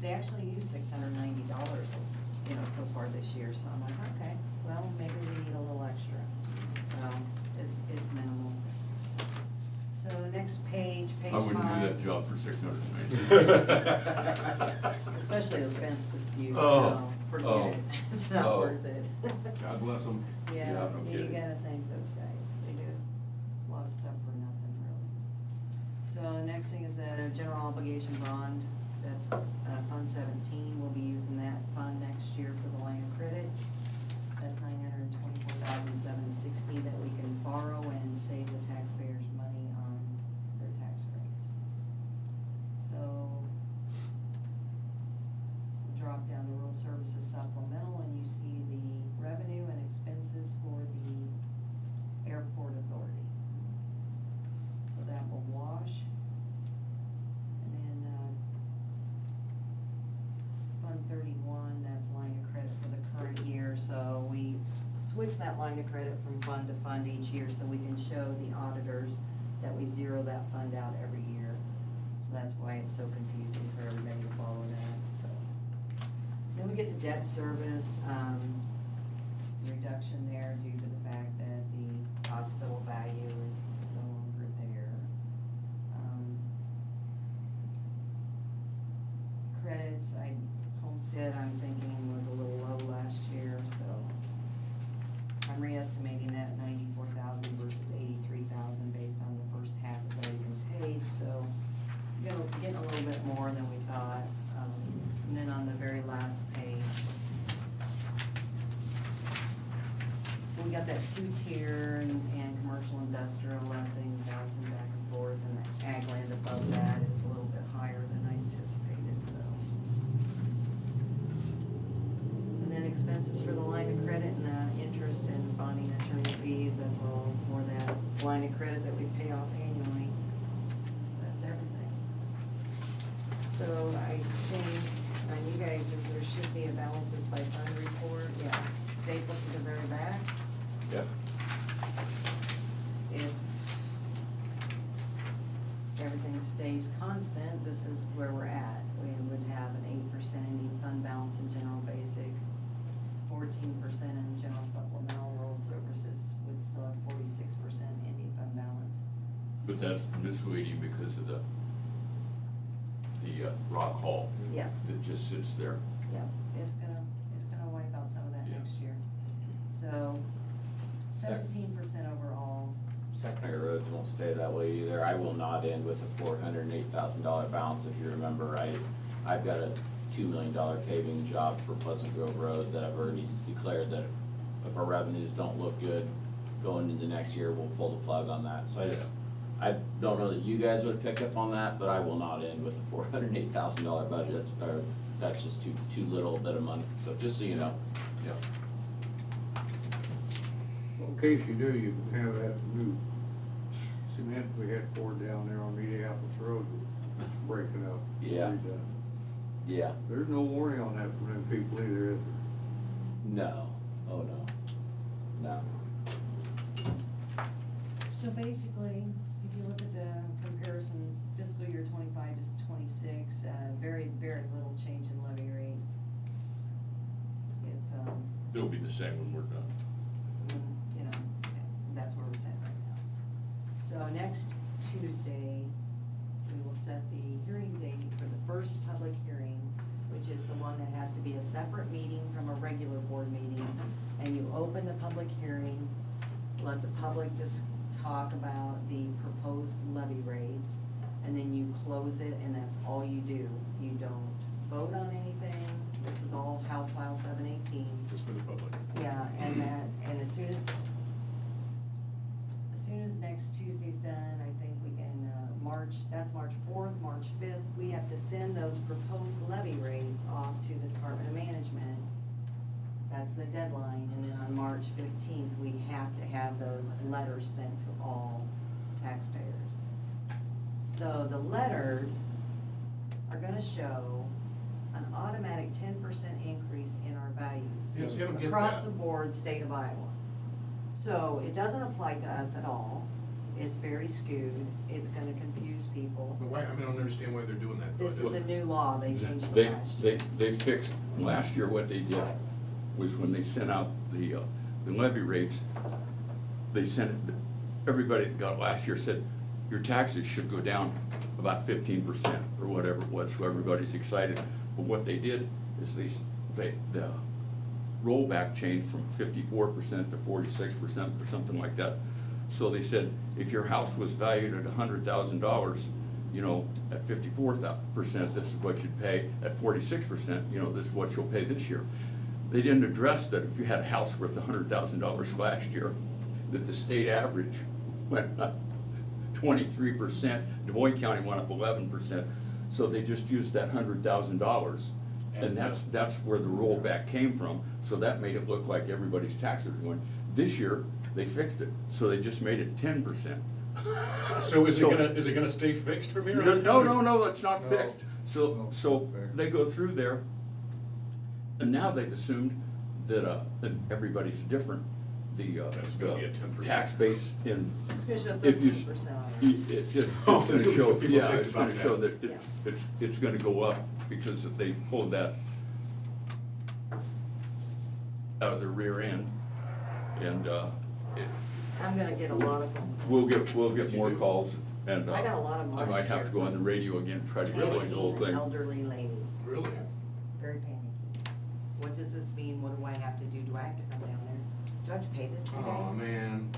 they actually used $690, you know, so far this year, so I'm like, okay, well, maybe we need a little extra. So it's minimal. So next page, page I wouldn't do 5. that job for $690. Especially those fence disputes, Oh, no, forget oh, it, it's not oh. worth it. God bless them. Yeah, Yeah, no you kidding. gotta thank those guys, they do a lot of stuff for nothing, really. So next thing is the general obligation bond, that's, Fund 17, we'll be using that fund next year for the line of credit. That's $924,760 that we can borrow and save the taxpayers money on their tax rates. So, drop down to rural services supplemental and you see the revenue and expenses for the airport authority. So that will wash. And then, Fund 31, that's line of credit for the current year, so we switch that line of credit from fund to fund each year so we can show the auditors that we zero that fund out every year. So that's why it's so confusing for everybody to follow that, so. Then we get to debt service, reduction there due to the fact that the hospital value is no longer there. Credits, homestead, I'm thinking was a little low last year, so I'm re-estimating that 94,000 versus 83,000 based on the first half of what been paid, so getting a little bit more than we thought. And then on the very last page, we got that 2-tier and commercial industrial, that thing bouncing back and forth, and the ag land above that is a little bit higher than I anticipated, so. And then expenses for the line of credit and the interest and bonding attorney fees, that's all for that line of credit that we pay off annually. That's everything. So I think on you guys, there should be a balances by fund report, yeah, stapled to the very back. Yep. If everything stays constant, this is where we're at. We would have an 8% ending fund balance in general basic, 14% in general supplemental, rural services would still have 46% ending fund balance. But that's misleading because of the rock hall. Yes. That just sits there. Yep, it's gonna wipe out some of that Yeah. next year. So 17% overall. Secondary roads won't stay that way either. I will not end with a $408,000 balance. If you remember, I've got a $2 million paving job for Pleasant Grove Road that I've already declared that if our revenues don't look good going into next year, we'll pull the plug on that. So I don't know that you guys would have picked up on that, but I will not end with a $408,000 budget. That's just too little a bit of money. So just so you know. Yeah. In case you do, you can have that new cement we had poured down there on Minneapolis Road breaking up. Yeah. Redone. Yeah. There's no warranty on that from them people either, is there? No. Oh, no. No. So basically, if you look at the comparison fiscal year 25 to 26, very, very little change in levy rate. If, It'll be the same when we're done. you know, that's where we're sitting right now. So next Tuesday, we will set the hearing date for the first public hearing, which is the one that has to be a separate meeting from a regular board meeting. And you open the public hearing, let the public just talk about the proposed levy rates, and then you close it, and that's all you do. You don't vote on anything. This is all House File 718. Just for the public. Yeah, and as soon as next Tuesday's done, I think we can, that's March 4th, March 5th, we have to send those proposed levy rates off to the Department of Management. That's the deadline, and then on March 15th, we have to have those letters sent to all taxpayers. So the letters are gonna show an automatic 10% increase in our values. Yes, I don't get Across that. the board, state of Iowa. So it doesn't apply to us at all. It's very skewed. It's gonna confuse people. But why, I don't understand why they're doing that though. This is a new law. They changed it They, last they, year. they fixed, last year what they did was when they sent out the levy rates, they sent it, everybody that got last year said, your taxes should go down about 15% or whatever it was, so everybody's excited. But what they did is the rollback changed from 54% to 46% or something like that. So they said, if your house was valued at $100,000, you know, at 54%, this is what you'd pay. At 46%, you know, this is what you'll pay this year. They didn't address that if you had a house worth $100,000 last year, that the state average went up 23%. Des Moines County went up 11%. So they just used that $100,000, and that's where the rollback came from. So that made it look like everybody's taxes were going. This year they fixed it, so they just made it 10%. So is it gonna stay fixed from here on? No, it's not fixed. No, So they go through there, and now they've assumed that everybody's different. That's gonna be a 10%. Tax base in. It's gonna show if you 13% on It's It's gonna gonna be show, some people yeah, ticked it's gonna about show that. that it's gonna go up, because if they pulled that out of their rear end, and I'm gonna get a lot of them. we'll get more calls, and I got a lot of them I might last have year. to go on the radio again and try to explain the whole Panicking thing. elderly ladies. Really? Yes, very panicky. What does this mean? What do I have to do? Do I have to come down there? Do I have to pay this today? Oh, man.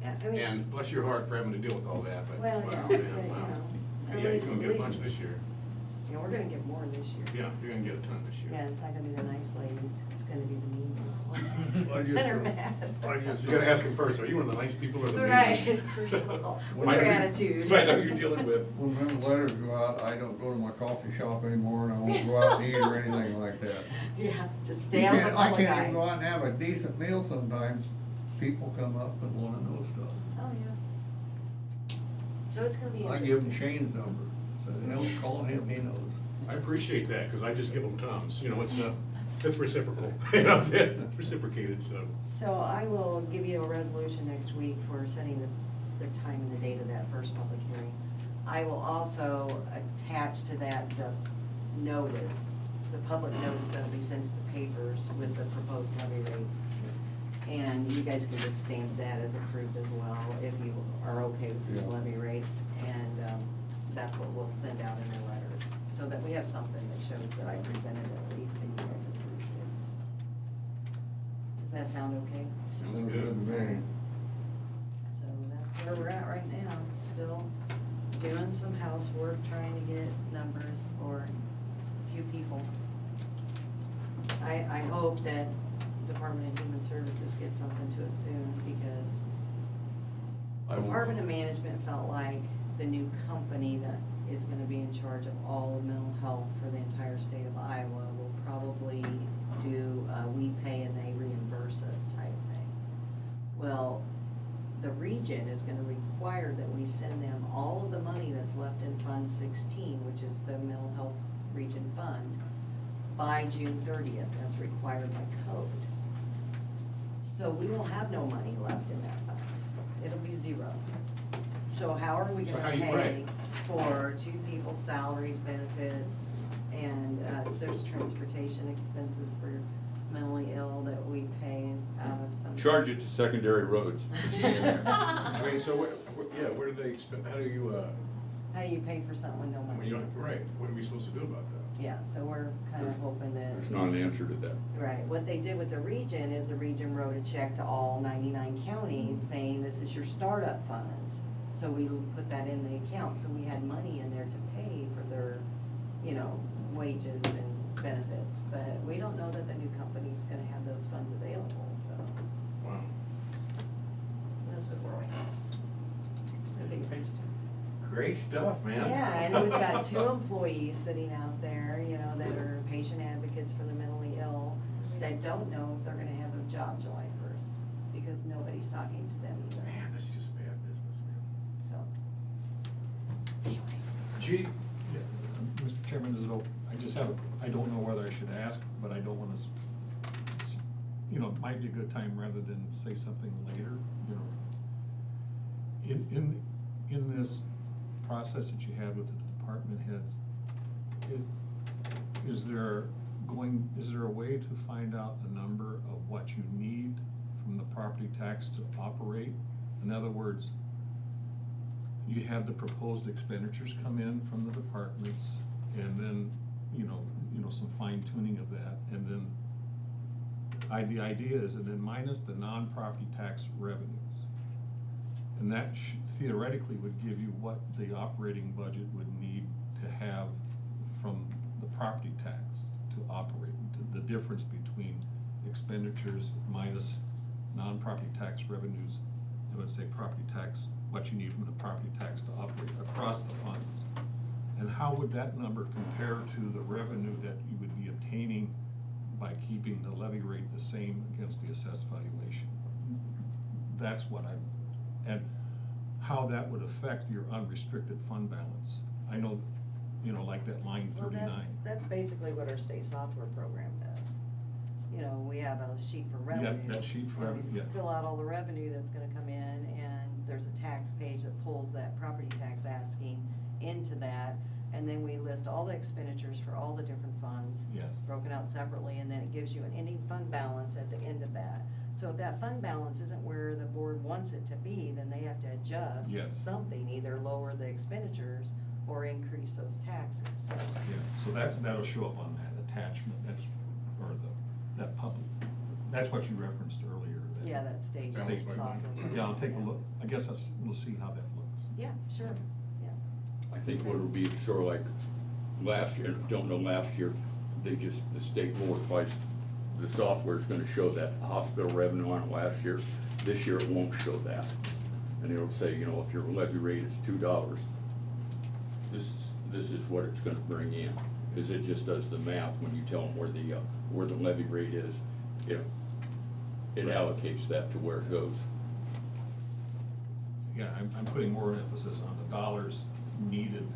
Yeah, I mean, And bless your heart for having to deal with all that, but, well, wow, yeah, man, but, you wow. know, Yeah, at you're least, gonna at get a bunch least, this year. you know, we're gonna get more this year. Yeah, you're gonna get a ton this year. Yeah, it's not gonna be the nice ladies, it's gonna be the mean I people just- that are mad. You gotta ask him first, are you one of the nice people or the mean Right, ones? first of all, Might what's your know who- attitude? Might know who you're dealing with. When them letters go out, I don't go to my coffee shop anymore, and I won't go out to eat or anything like that. Yeah, just stay out of the I public can't even go eye. out and have a decent meal sometimes. People come up and wanna know stuff. Oh, yeah. So it's gonna be I interesting. give him Shane's number, so he'll call him, he knows. I appreciate that, cause I just give them Tom's, you know, it's reciprocal, you know what I'm saying? It's reciprocated, so. So I will give you a resolution next week for setting the time and the date of that first public hearing. I will also attach to that the notice, the public notice that'll be sent to the papers with the proposed levy rates. And you guys can just stamp that as approved as well, if you are okay with these Yeah. levy rates. And that's what we'll send out in the letters, so that we have something that shows that I presented at least and you guys approved it. Does that sound okay? Sounds good. to me. So that's where we're at right now, still doing some housework, trying to get numbers for a few people. I hope that Department of Human Services gets something to us soon, because Department of Management felt like the new company that is gonna be in charge of all of mental health for the entire state of Iowa will probably do, we pay and they reimburse us type thing. Well, the region is gonna require that we send them all of the money that's left in Fund 16, which is the mental health region fund, by June 30th, that's required by code. So we will have no money left in that fund, it'll be zero. So how are we So gonna how you pay pay? for two people's salaries, benefits, and there's transportation expenses for mentally ill that we pay out of some. Charge it to secondary roads. I mean, so where do they expect, how do you, How do you pay for something with no I mean, money? you don't, right, what are we supposed to do about that? Yeah, so we're kind of hoping that. There's not an answer to that. Right, what they did with the region is the region wrote a check to all 99 counties saying this is your startup funds. So we put that in the account, so we had money in there to pay for their, you know, wages and benefits. But we don't know that the new company's gonna have those funds available, so Wow. that's what we're waiting on. It'll be interesting. Great stuff, man. Yeah, and we've got 2 employees sitting out there, you know, that are patient advocates for the mentally ill, that don't know if they're gonna have a job July 1st, because nobody's talking to them either, Man, that's just bad business, man. so. Anyway. Gee, Mr. Chairman, I just have, I don't know whether I should ask, but I don't wanna, you know, it might be a good time rather than say something later, you know. In this process that you had with the department heads, is there a way to find out a number of what you need from the property tax to operate? In other words, you have the proposed expenditures come in from the departments, and then, some fine tuning of that, and then the idea is, and then minus the non-property tax revenues. And that theoretically would give you what the operating budget would need to have from the property tax to operate, the difference between expenditures minus non-property tax revenues. I would say property tax, what you need from the property tax to operate across the funds. And how would that number compare to the revenue that you would be obtaining by keeping the levy rate the same against the assessed valuation? That's what and how that would affect your unrestricted fund balance. I know, like that line 39. Well, that's basically what our state software program does. We have a sheet for revenue. that sheet for and revenue, we yeah. fill out all the revenue that's gonna come in, and there's a tax page that pulls that property tax asking into that. And then we list all the expenditures for all the different funds. Yes. Broken out separately, and then it gives you an ending fund balance at the end of that. So if that fund balance isn't where the board wants it to be, then they have to adjust Yes. something, either lower the expenditures or increase those taxes, so. Yeah, so that'll show up on that attachment, that public, that's what you referenced earlier. Yeah, that state software. Yeah, I'll take a look, I guess we'll see how that looks. Yeah, sure, yeah. I think what it'll be sort of like last year, last year, the state board twice, the software's gonna show that hospital revenue on it last year. This year it won't show that. And it'll say, if your levy rate is $2, this is what it's gonna bring in. Because it just does the math when you tell them where the levy rate is, it allocates that to where it goes. Yeah, I'm putting more emphasis on the dollars needed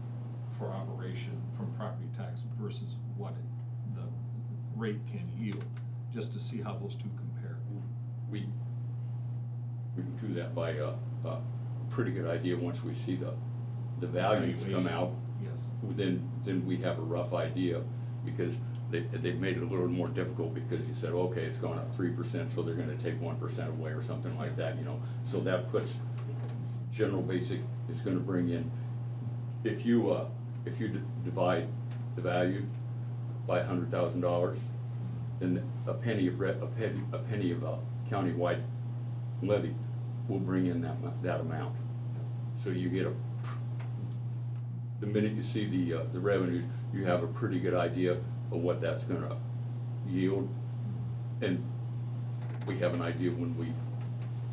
for operation from property tax versus what the rate can yield, just to see how those two compare. We can do that by a pretty good idea once we see the values come Valuation. out. Yes. Then we have a rough idea, because they've made it a little more difficult, because you said, okay, it's going up 3%, so they're gonna take 1% away or something like that, So that puts, general basic is gonna bring in, if you divide the value by $100,000, then a penny of countywide levy will bring in that amount. So you get the minute you see the revenues, you have a pretty good idea of what that's gonna yield. And we have an idea when we,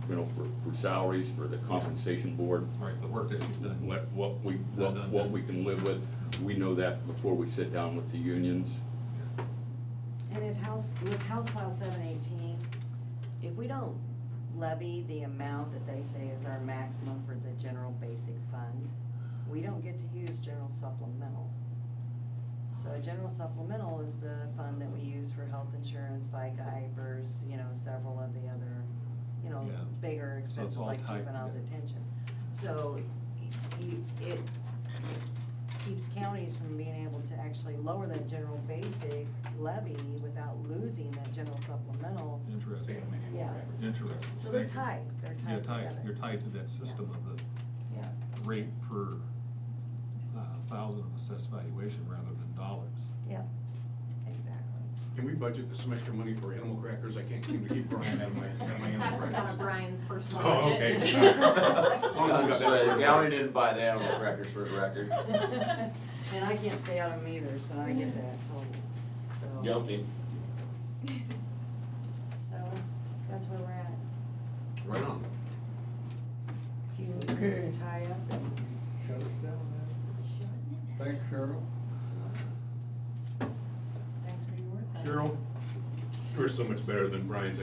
for salaries, for the compensation board. Right, the work that you've done. What we can live with. We know that before we sit down with the unions. And with House File 718, if we don't levy the amount that they say is our maximum for the general basic fund, we don't get to use general supplemental. So general supplemental is the fund that we use for health insurance, FICA, IFRS, several of the other, Yeah. bigger expenses all like tied juvenile together. detention. So it keeps counties from being able to actually lower that general basic levy without losing that general supplemental. Interesting. Yeah. Interesting. So they're tied together. You're tied to that system of the Yeah. rate per thousand of assessed valuation rather than dollars. Yeah, exactly. Can we budget some extra money for animal crackers? I can't seem to keep Brian out of my animal That comes out crackers. of Brian's personal Oh, budget. okay. As long as we got that. The county didn't buy the animal crackers, for the record. And I can't stay out of them either, so I get that, so. Guilty. So, that's where we're at. Right on. Few loose ends to tie up and. Shut us down, man. Thanks, Cheryl. Thanks for your work. Cheryl, you're so much better than Brian's